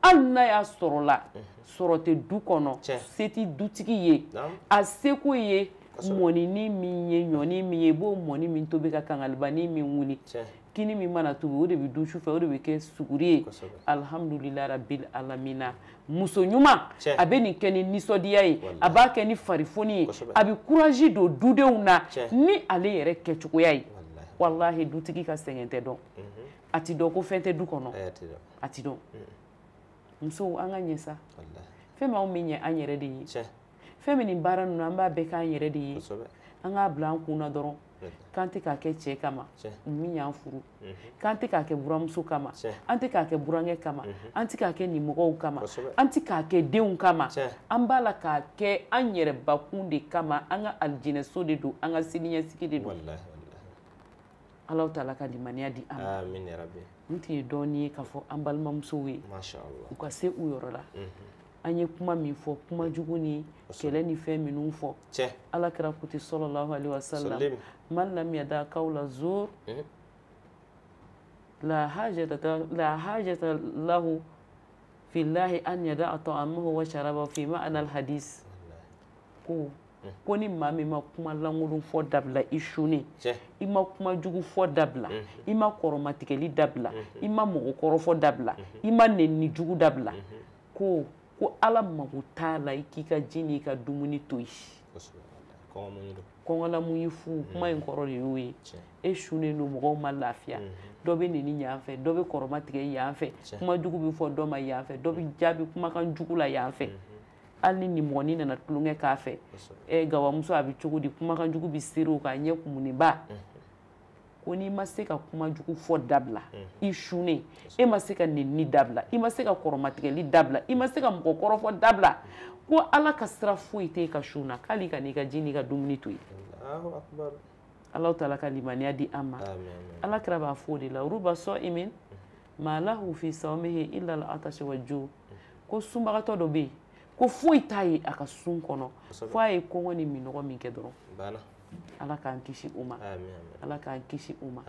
hali n'a y'a sɔrɔ la sɔrɔ tɛ du kɔnɔ se tɛ dutigi ye a seko ye mɔnini min ye ɲɔni min ye i b'o mɔni min tobi ka kangalibanin min wuli kini min mana tobi o de bɛ dun sufɛ o de bɛ kɛ suguri ye alhamdulilahi rabbil alamina muso ɲuman a bɛ nin kɛ ni nisɔndiya ye a b'a kɛ ni farifoni ye a bɛ kuraji don dudenw na ni ale yɛrɛ kɛcogoya ye wallahi dutigi ka sɛgɛn tɛ dɔn a ti dɔn ko fɛn tɛ du kɔnɔ a ti dɔn musow an ka ɲɛ sa fɛn min anw bɛ ɲɛ an yɛrɛ de ye fɛn min nin baara ninnu an b'a bɛɛ k'an yɛrɛ de ye an k'a bila an kunna dɔrɔn k'an tɛ k'a kɛ cɛ kama min y'an furu k'an tɛ k'a kɛ buramuso kama an tɛ k'a kɛ burankɛ kama an tɛ k'a kɛ nimɔgɔw kama an tɛ k'a kɛ denw kama an b'a la k'a kɛ an yɛrɛ bakun de kama an ka alijinɛso de don an ka siniɲɛsigi de don Alahu taala ka limaniya di an ma n tun ye dɔɔnin ye k'a fɔ an balimamusow ye u ka se u yɔrɔ la an ye kuma min fɔ kuma jugu ni kɛlɛ ni fɛn minnu fɔ alakira ko ten sallallahu alaihi wasallam man lam yada qawla zur la hajata lahu fillahi an yada ta'amahu wa sharabahu fi ma'na al-hadis ko ni maa min ma kuma lankolon fɔ dabila i sunnen i ma kuma jugu fɔ dabila i ma kɔrɔmatigɛli dabila i ma mɔgɔkɔrɔ fɔ dabila i ma nɛni jugu dabila ko ala mago t'a la i k'i ka ji n'i ka dumuni to yen kɔngɔlamu y'i fu kuma in kɔrɔ de y'o ye e sunnen don mɔgɔw ma lafiya dɔ bɛ nɛni yan fɛ dɔ bɛ kɔrɔmatigɛ yan fɛ kuma jugu bɛ fɔ dɔ ma yan fɛ dɔ bɛ jaabi kumakan jugu la yan fɛ hali ni nimɔgɔnin nana tulonkɛ k'a fɛ gawamuso a bɛ cogo di kumakan jugu bɛ seri o kan ɲɛ kumuniba ko n'i ma se ka kuma jugu fɔ dabila i sunnen e ma se ka nɛni dabila i ma se ka kɔrɔmatigɛli dabila i ma se ka mɔgɔkɔrɔ fɔ dabila ko ala ka sira foyi tɛ e ka sun na k'ale ka n'i ka ji n'i ka dumuni to yen Alahu taala ka limaniya di an ma ala kira b'a fɔ o de la ruba sa'imin ma lahu fi sawmihi illa al-atash wal-ju' ko sunbagatɔ dɔ bɛ yen ko foyi t'a ye a ka sun kɔnɔ fo a ye kɔngɔ ni minɔgɔ min kɛ dɔrɔn ala k'an kisi u ma ala k'an kisi u ma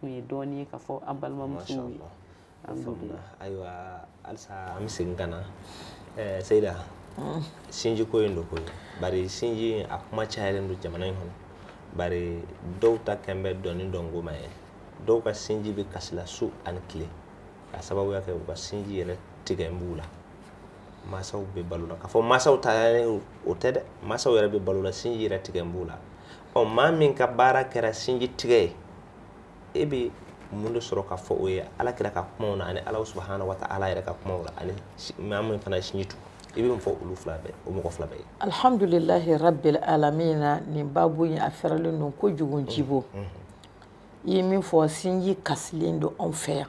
o ye dɔɔnin ye k'a fɔ an balimamusow ye ayiwa halisa an bɛ segin ka na Seyida sinji ko in do koyi bari sinji a kuma cayalen don jamana in kɔnɔ bari dɔw ta kɛn bɛ dɔɔnin dɔnko ma ye dɔw ka sinji bɛ kasila su ani tile k'a sababuya kɛ u ka sinji yɛrɛ tigɛ b'u la masaw bɛ balo la k'a fɔ masaw ta o tɛ dɛ masaw yɛrɛ bɛ balo la sinji yɛrɛ tigɛ b'u la maa min ka baara kɛra sinji tigɛ ye e bɛ mun de sɔrɔ k'a fɔ o ye ala kɛra ka kumaw na ani Alahu subhanahu wa ta'ala yɛrɛ ka kumaw la ani maa min fana sinji tu i bɛ mun fɔ olu fila bɛɛ o mɔgɔ fila bɛɛ ye alhamdulilahi rabbil alamina nin babu in a fɛrɛlen don kojugu jibo i ye min fɔ sinji kasilen don anw fɛ yan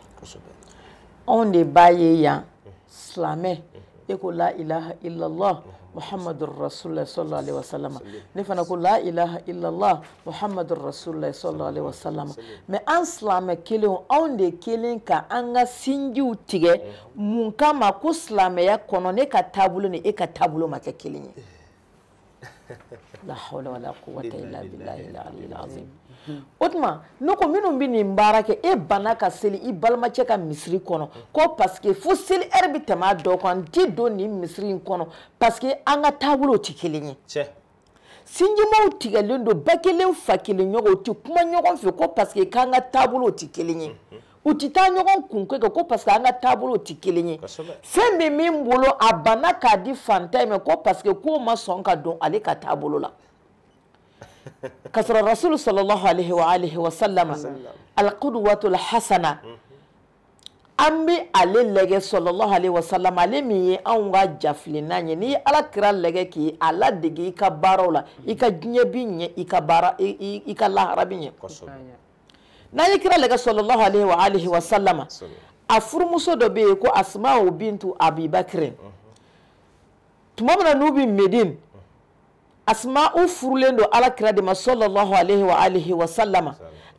anw de b'a ye yan silamɛ e ko la ilaha illallah muhammadur rasulullah sallallahu alaihi wasallam ne fana ko la ilaha illallah muhammadur rasulullah sallallahu alaihi wasallam mais an silamɛ kelen anw de kelen ka an ka sinjiw tigɛ mun kama ko silamɛya kɔnɔ ne ka taabolo ni e ka taabolo ma kɛ kelen ye la hawla wala quwwata illa billahi al-aliyyil azim o tuma ne ko minnu bɛ nin baara kɛ e banna ka seli i balimacɛ ka misiri kɔnɔ ko parce que fo seli heure bɛ tɛmɛ a dɔ kan n tɛ don nin misiri in kɔnɔ parce que an ka taabolow tɛ kelen ye sinjimaw tigɛlen don bɛɛ kelen fa kelen ɲɔgɔn u ti kuma ɲɔgɔn fɛ ko parce que k'an ka taabolow ti kelen ye u ti taa ɲɔgɔn kunkɛ ko parce que an ka taabolow ti kelen ye fɛn bɛ min bolo a banna k'a di fantan ma ko parce que k'o ma sɔn ka don ale ka taabolo la ka sɔrɔ rasulu sallallahu alaihi wa sallam al-qudwatul hasana an bɛ ale lajɛ sallallahu alaihi wa sallam ale min ye anw ka jafilinan ye ni ala kira lajɛ k'i ala dege i ka baaraw la i ka diɲɛ bi ɲɛ i ka baara i ka lahara bi ɲɛ n'an ye kira lajɛ sallallahu alaihi wa sallam a furumuso dɔ bɛ yen ko asma'u bintu abi bakrin tuma min na n'u bɛ medine asma'u furulen don ala kira de ma sallallahu alaihi wa sallam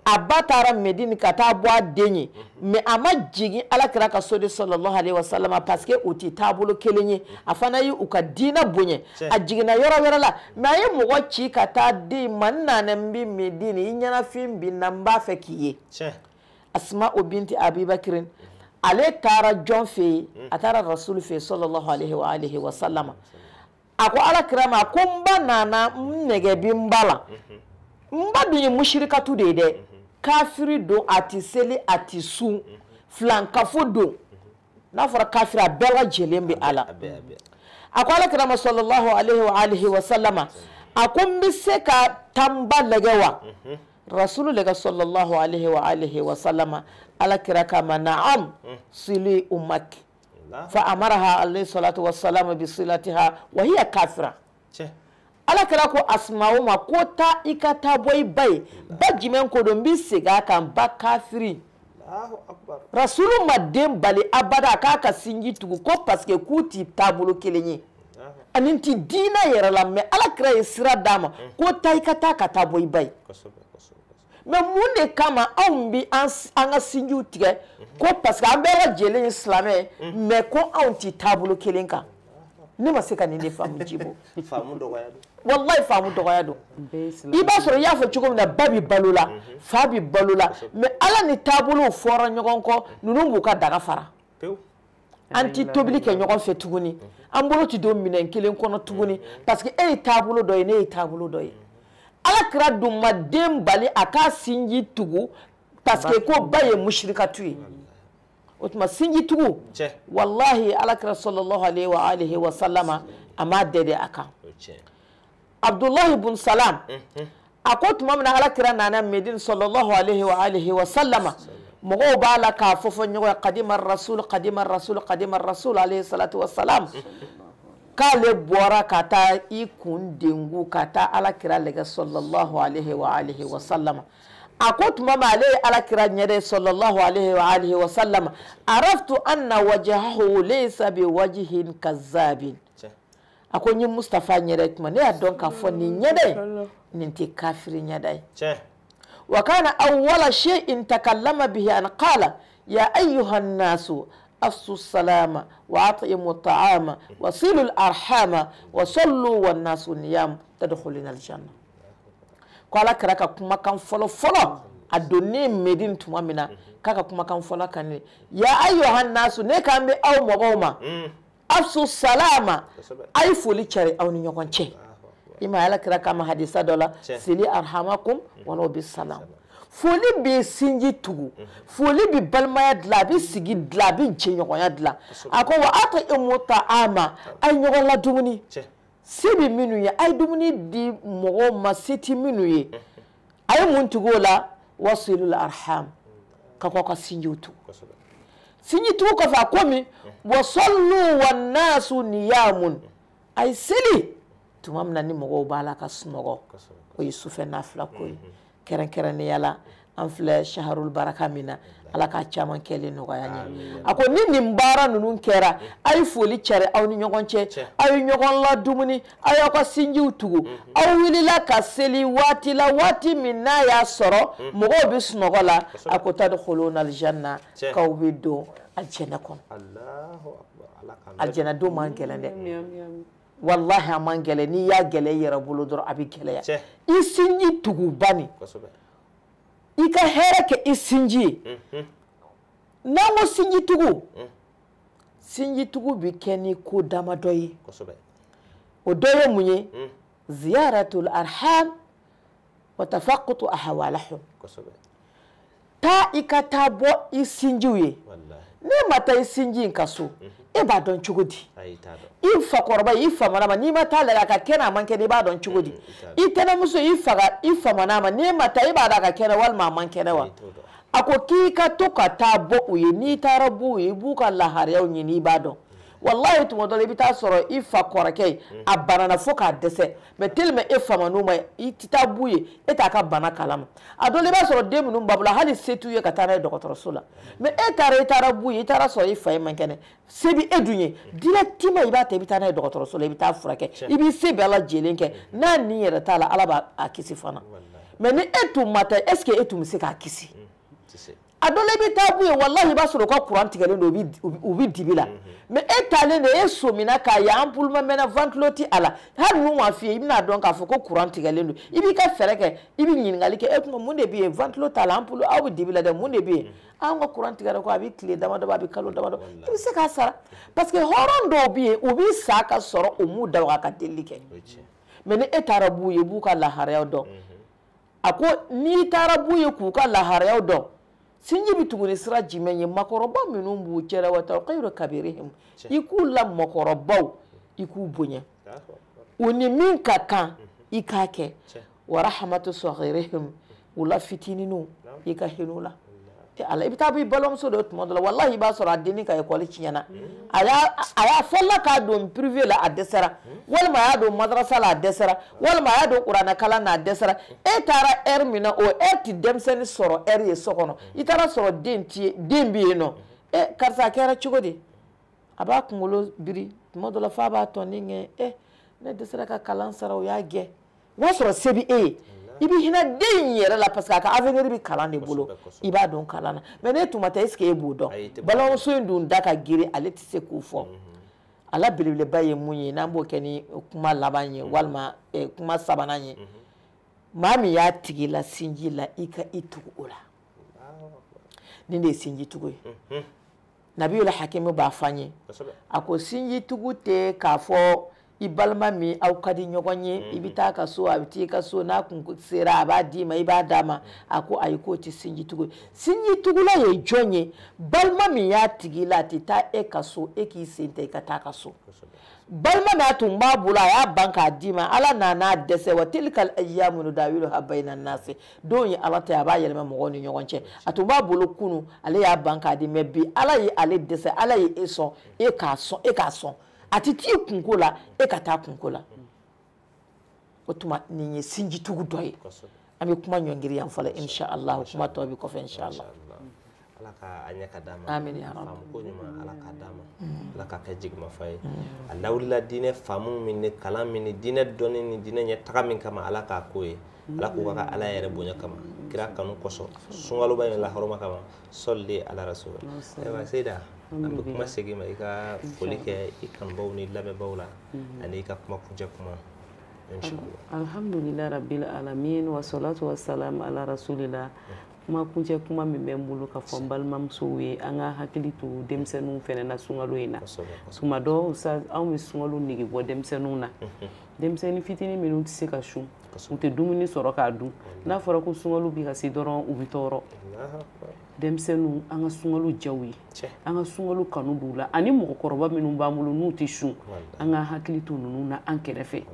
a ba taara medine ka taa bɔ a den ye mais a ma jigin ala kira ka so de sallallahu alaihi wa sallam parce que u ti taabolo kelen ye a fana ye u ka diina bonya a jiginna yɔrɔ wɛrɛ la mais a ye mɔgɔ ci ka taa di ma nana n bɛ medine i ɲɛnafin bi na n b'a fɛ k'i ye asma'u binti abi bakrin ale taara jɔn fɛ yen a taara rasulu fɛ yen sallallahu alaihi wa sallam a ko ala kira ma ko n ba nana n nɛgɛ bi n ba la n ba dun ye mushrikatu de ye dɛ kafiri don a ti seli a ti sun filankafo don n'a fɔra kafiri a bɛɛ lajɛlen bɛ a la a ko ala kira ma sallallahu alaihi wa sallama a ko n bɛ se ka taa n ba lajɛ wa rasulu lajɛ sallallahu alaihi wa sallama ala kira kama na'am sili ummak fa amaraha alayhi salatu wassalam bi silatiha wa hiya kafira ala kira ko asma'u ma ko ta i ka taa bɔ i ba ye ba jumɛn ko don n bɛ segin a kan ba kafiri rasulu ma den bali abada a k'a ka sinji tugu ko parce que k'u ti taabolo kelen ye ani ti diina yɛrɛ la mais ala kira ye sira d'a ma ko ta i ka taa ka taa bɔ i ba ye mais mun de kama anw bi an ka sinjiw tigɛ ko parce que an bɛɛ lajɛlen ye silamɛ ye mais ko anw ti taabolo kelen kan ne ma se ka nin de faamu Djibo wallahi faamu dɔgɔya don i b'a sɔrɔ i y'a fɔ cogo min na ba bi balo la fa bi balo la mais ala ni taabolow fɔra ɲɔgɔn kɔ ninnu b'u ka daga fara an ti tobili kɛ ɲɔgɔn fɛ tuguni an bolo ti don minɛn kelen kɔnɔ tuguni parce que e ye taabolo dɔ ye ne ye taabolo dɔ ye ala kira dun ma den bali a k'a sinji tugu parce que ko ba ye mushrikatu ye o tuma sinji tugu wallahi ala kira sallallahu alaihi wa sallama a ma dɛdɛ a kan Abdullah ibn Salam a ko tuma min na ala kira nana medine sallallahu alaihi wa sallama mɔgɔw b'a la k'a fɔ fɔ ɲɔgɔn ye qadima rasul alaihi salatu wassalam k'ale bɔra ka taa i kun dengu ka taa ala kira lajɛ sallallahu alaihi wa sallama a ko tuma min ale ye ala kira ɲɛdɛ sallallahu alaihi wa sallama araftu anna wajhahu laysa bi wajhin kazzabin a ko n ye Mustafa ɲɛdɛ tuma ne y'a dɔn k'a fɔ nin ɲɛdɛ nin tɛ kafiri ɲɛdɛ ye wa kana awwala shay'in takallama bihi an qala ya ayyuha an-nasu afsu salama wa at'imu ta'ama wa silu al-arhama wa sallu wan nasu niyam tadkhuluna al-janna ko ala kira ka kumakan fɔlɔ a donnen medine tuma min na k'a ka kumakan fɔlɔ kan ne ya ayyuha an-nasu ne kan bɛ aw mɔgɔw ma afsu salama ay foli cari aw ni ɲɔgɔn cɛ ima ala kira kama hadisa dɔ la sili arhamakum walaw bis salam foli bɛ sinji tugu foli bɛ balimaya dilan a bɛ sigi dilan a bɛ cɛ ɲɔgɔnya dilan a ko wa at'imu ta'ama a ye ɲɔgɔn la dumuni se bɛ minnu ye a ye dumuni di mɔgɔw ma se ti minnu ye a ye mun tugu o la wasilul arham ka kɔn ka sinjiw tugu sinji tugu kɔfɛ a ko min wa sallu wan nasu niyamun a ye seli tuma min na ni mɔgɔw b'a la ka sunɔgɔ o ye sufɛ nafila ko ye kɛrɛnkɛrɛnnenya la an filɛ shaharul baraka min na ala k'a caman kɛlen nɔgɔya ɲɛ a ko ni nin baara ninnu kɛra a ye foli cari aw ni ɲɔgɔn cɛ aw ye ɲɔgɔn ladumuni aw y'aw ka sinjiw tugu aw wulila ka seli waati la waati min n'a y'a sɔrɔ mɔgɔw bɛ sunɔgɔ la a ko tadkhuluna aljanna k'aw bɛ don aljɛnɛ kɔnɔ aljɛnɛ don man gɛlɛn dɛ wallahi a man gɛlɛn n'i y'a gɛlɛya i yɛrɛ bolo dɔrɔn a bɛ gɛlɛya i sinji tugu bani i ka hɛrɛ kɛ i sinji ye n'an ko sinji tugu bɛ kɛ ni ko damadɔ ye o dɔ ye mun ye ziyaratul arham wa tafaqutu ahwalahum ta ikata bo isinjiwe ne mata isinji nkaso e ba don chugodi ifa korba ifa manama ni mata la ka kena manke ne ba don chugodi itana muso ifa manama ne mata iba da ka kena wal ma manke wa ako kika to ka ta bo uye ni tarabu e buka la har yaw ni ba don wallahi to modole bita soro ifa korake abanana foka dese me telme ifa manuma itita buye eta ka bana kalama adole ba soro dem num babula hali setu ye katana docteur sola me etara buye etara soro ifa mankene sebi edunye directement iba te bitana docteur sola ibita furake ibi sebi ala jelenke na ni yere tala ala ba akisi fana me ni etu mata est ce que etu misika akisi adole bita buye wallahi ba soro ko courant tigale no ubi dibila mais etale ne esomina ka ya ampulma mena ventloti ala har nu wa fi ibna don ka foko courant tigale no ibi ka fereke ibi nyingali ke etmo munde bi ventloti ala ampulu awu dibila de munde bi anga courant tigale ko abi clé dama do abi kalo dama do ibi se ka sara parce que horon do bi ubi saka soro umu da ka delike mais ne etarabu ye buka la harayo do ako ni tarabu ye ku ka la harayo do sinji bituguni sira jimenye makoroba minum bu cere wa tawqiru kabirihim iku la makoroba iku bunya uni min kan ikake wa rahmatu saghirihim wala fitininu ikahinula te ala ibtabi balom so do modla wallahi ba sura dini ka ekoli chinyana aya falla ka do privé la adesara wal ma ya do madrasa la adesara wal ma ya do qur'ana kala na adesara etara ermina o erti demseni soro ye sokono itara soro denti dembi no karsa kera chugodi aba kungolo biri modla fa ba to ninge ne desara ka kalan sara o ya ge wa soro sebi ibi hina den yere la parce que ka avenir bi kalan de bolo iba don kalana mais ne tumata est ce que e bodo balon so ndun daka giri ale ti se ku fo ala bilibile baye munyi na mbo keni kuma labanye walma kuma sabananye mami ya tigila sinji la ika ituula ninde sinji tugo nabiyul hakim ba fanye ako sinji tugute ka fo ibalma mi au kadi nyogonye ibita ka so abiti ka so na kun sera abadi ma ibadama ako ayiko ti sinji tugula ye jonye balma mi ya tigila tita ka so ki sente ka ta ka so balma na tumba bula ya banka dima ala na dese wa tilkal ayyamu nudawilu habaina nasi don yi ala ta ba yelma mo goni nyogonche atumba bulu kunu ale ya banka di mebi ala yi ale dese ala yi eso e ka so atiti kunkola ekata kunkola otuma ninye sinji tugu doy ami kuma nyongiri yam fala insha Allah kuma to bi ko fa insha Allah alaka anyaka dama amin ya rabb ko nyuma alaka dama alaka ka jigma fay alawla dine famu min kalam min dine doni ni dine nya tagamin kama alaka koye alako ka ala yere bonya kama kira kanu koso sungalo bayin la horoma kama solli ala rasul wa sayda ambe kuma segi ma ika folike ikan bawni labe bawla ani ka kuma kunja kuma inshallah alhamdulillah rabbil alamin wa salatu wassalam ala rasulillah kuma kunja kuma membulu ka fombal mamsuwe anga hakilitu demsenu fene na sungalo ina suma do sa awu sungalo nigi bo demsenu na demseni fitini minute se ka shum unte dumuni soro ka dum na fara ko sungalo bi ka si doron ubitoro demsenu anga sungalo jawi anga sungalo kanu dula ani mo koroba minum bamulu nuti shun anga hakilitu nununa ankerefe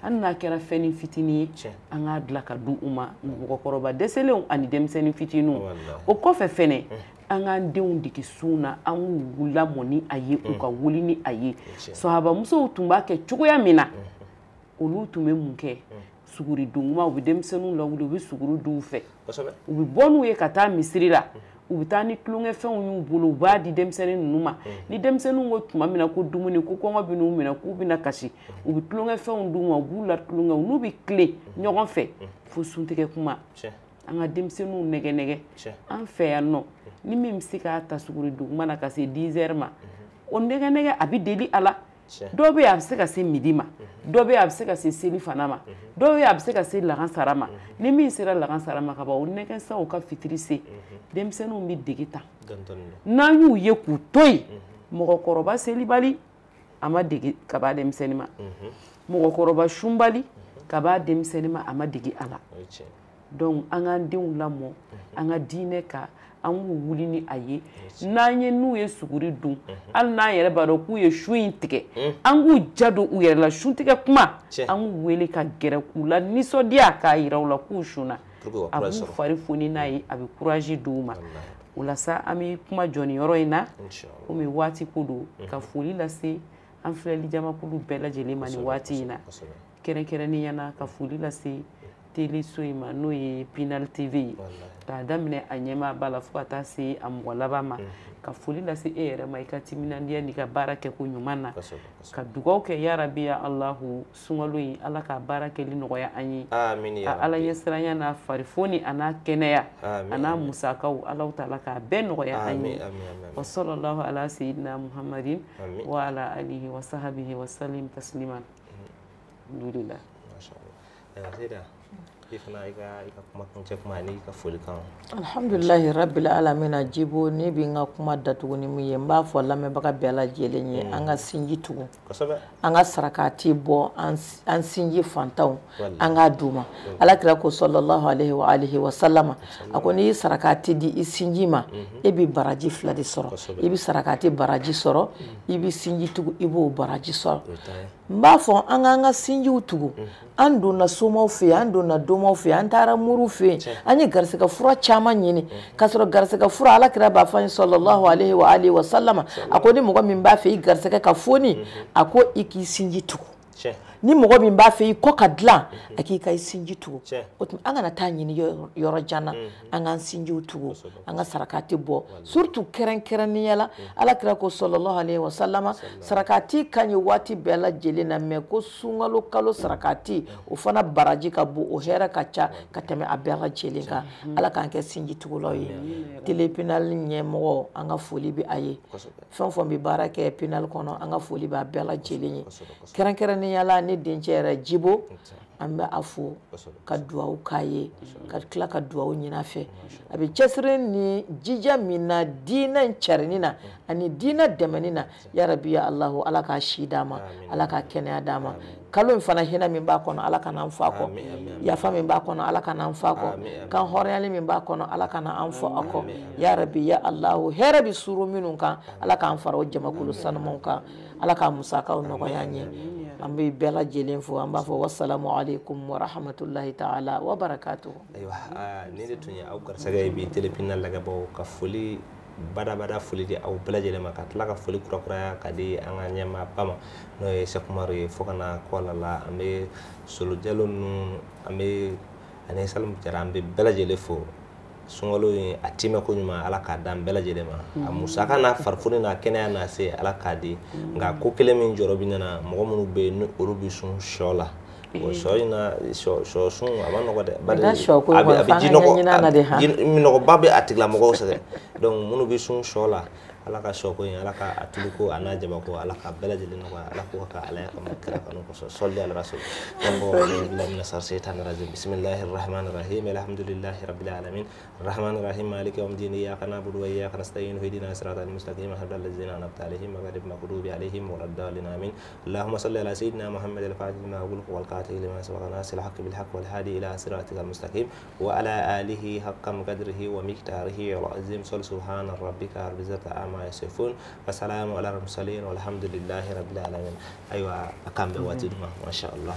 anna kera feni fitini anga dla ka du uma mo koroba desele ani demseni fitinu o kofe fene anga deun diki suna an wula moni aye uka wuli ni aye sahaba muso tumba ke chugoya mina olu tume munke suguri dunguma ubi demsenu la ubi suguru du fe ubi bonu ye kata misiri la ubi tani klunge fe unyu bulu ba di demsenu numa ni demsenu ngo tuma mina ko dumuni ko ko ngabinu mina ko bina kashi ubi klunge fe unduma bula klunge unubi kle nyogon fe fo suntike kuma anga demsenu nege an fe ya no ni mim sika ta suguri dunguma na kasi 10h ma on nege abi deli ala dobe abse ka se midima dobe abse ka se seli fanama dobe abse ka se lagan sarama ni min sera lagan sarama ka ba onne kan sa o ka fitrise demsenu mi digita na yu ye ku toy mo koroba seli bali ama digi ka ba demseni ma mo koroba shumbali ka b'a denmisɛnnin ma a ma digi a la donc an k'an denw lamɔ an ka diinɛ kan an k'u wuli ni a ye n'an ye n'u ye suguri dun hali n'an yɛrɛ b'a dɔn k'u ye su in tigɛ an k'u ja don u yɛrɛ la su tigɛ kuma an k'u wele ka gɛrɛ k'u la nisɔndiya k'a yira u la k'u sunna a b'u fari foni n'a ye a bɛ courage d'u ma o la sa an bɛ kuma jɔ nin yɔrɔ in na komi waati ko don ka foli lase an filɛli jamakulu bɛɛ lajɛlen ma nin waati in na kɛrɛnkɛrɛnnenya na ka foli lase téléso in ma n'o ye Pinal TV ye k'a daminɛ a ɲɛmaa b'a la fo ka taa se a mɔgɔ laban ma ka foli lase e yɛrɛ ma i ka timinandiya n'i ka baara kɛ ko ɲuman na ka dugawu kɛ ya rabi ya Alahu sunkalo in Ala ka baara kɛli nɔgɔya an ye ka Ala ɲɛsiranya n'a farifoni a n'a kɛnɛya a n'a musakaw Alahu taala k'a bɛɛ nɔgɔya an ye wa sallallahu ala sayyidina Muhammadin wa ala alihi wa sahbihi wa sallim tasliman alhamdulillah alhamdulillahi rabbil alamin jibo ni bi nga kuma datuguni mu ye mba fo lamɛbaga bɛɛ lajɛlen ye an ka sinji tugun an ka sarakati bɔ an sinji fantanw an ka duma alakira ko sallallahu alaihi wa alihi wa sallama a ko ni sarakati di i sinji ma e bi baraji fila de sɔrɔ i bi sarakati baraji sɔrɔ i bi sinji tugu i b'o baraji sɔrɔ mba fɔ an ka sinjiw tugu an donna somaw fɛ an donna domaw fɛ an taara muru fɛ an ye garisɛgɛ fura caman ɲini k'a sɔrɔ garisɛgɛ fura alakira b'a fɔ an ye sallallahu alaihi wa alihi wa sallama a ko ni mɔgɔ min b'a fɛ i garisɛgɛ ka foni a ko i k'i sinji tugu ni mɔgɔ min b'a fɛ i kɔ ka dilan a k'i ka i sinji tugu o tuma an kana taa ɲini yɔrɔ jan na an k'an sinjiw tugu an ka sarakati bɔ surtout kɛrɛnkɛrɛnnenya la alakira ko sallallahu alaihi wa sallama sarakati ka ɲi waati bɛɛ lajɛlen na mais ko sunkalo kalo sarakati o fana baraji ka bon o hɛrɛ ka ca ka tɛmɛ a bɛɛ lajɛlen kan ala k'an kɛ sinji tugulaw ye télé Pinal ɲɛmɔgɔ an ka foli bɛ a ye fɛn o fɛn bɛ baara kɛ Pinal kɔnɔ an ka foli b'a bɛɛ lajɛlen ye kɛrɛnkɛrɛnnenya la ni dencɛ yɛrɛ Jibo an bɛ a fo ka duwawu k'a ye ka tila ka duwawu ɲini a fɛ a bɛ cɛsiri ni jija min na diinɛ carinni na ani diinɛ dɛmɛni na ya rabi ya Alahu ala k'a si d'a ma ala k'a kɛnɛya d'a ma kalo in fana hinɛ min b'a kɔnɔ ala kana an fa kɔ yafa min b'a kɔnɔ ala kana an fa kɔ kan hɔrɔnyali min b'a kɔnɔ ala kana an fɔ a kɔ ya rabi ya Alahu hɛrɛ bɛ suru minnu kan ala k'an fara o jamakulu sanumanw kan ala k'a musakaw nɔgɔya an ye an bɛ bɛɛ lajɛlen fo an b'a fɔ wassalamu alaikum wa rahmatullahi ta'ala wa barakatuhu ayiwa ni de tun ye aw garisɛgɛ ye bi télé Pinal lagɛbagaw ka foli badabada foli di aw bɛɛ lajɛlen ma ka tila ka foli kurakuraya ka di an ka ɲɛmaaba ma n'o ye Sɛk Umaru ye fo ka na kɔ la an bɛ Solo Jalo ninnu an bɛ ani Salimu Jara an bɛ bɛɛ lajɛlen fo sunkalo in a timɛ ko ɲuman ala k'a dan bɛɛ lajɛlen ma a musaka n'a farifoni n'a kɛnɛya n'a se ala k'a di nka ko kelen min jɔrɔ bi nana mɔgɔ minnu bɛ yen ni olu bɛ sun sɔ la o sɔ in na sɔ sun a ma nɔgɔ dɛ bari a bɛ jinɔgɔba bɛ a tigilamɔgɔw sɛgɛn donc minnu bɛ sun sɔ la ala ka sɔko in ala ka a tulu ko a n'a jaba ko ala ka bɛɛ lajɛlen nɔgɔya ala ko ka ala kama kira kanu kosɔn sɔli ala rasul billahi minash shaitanir rajim bismillahir rahmanir rahim alhamdulillahi rabbil alamin arrahmanir rahim maliki yawmiddin iyyaka na'budu wa iyyaka nasta'in ihdinas siratal mustaqim siratal ladzina an'amta alaihim ghayril maghdubi alaihim waladdallin amin allahumma salli ala sayyidina muhammad al-fatih lima ughliqa wal qatil lima sabaqa nasil haqqi bil haqq wal hadi ila siratikal mustaqim wa ala alihi haqqan qadrihi wa miqdarihi al-azim subhana rabbika rabbil izzati ما يصفون وسلام على المرسلين والحمد لله رب العالمين أيوة أكمل واتدما ما شاء الله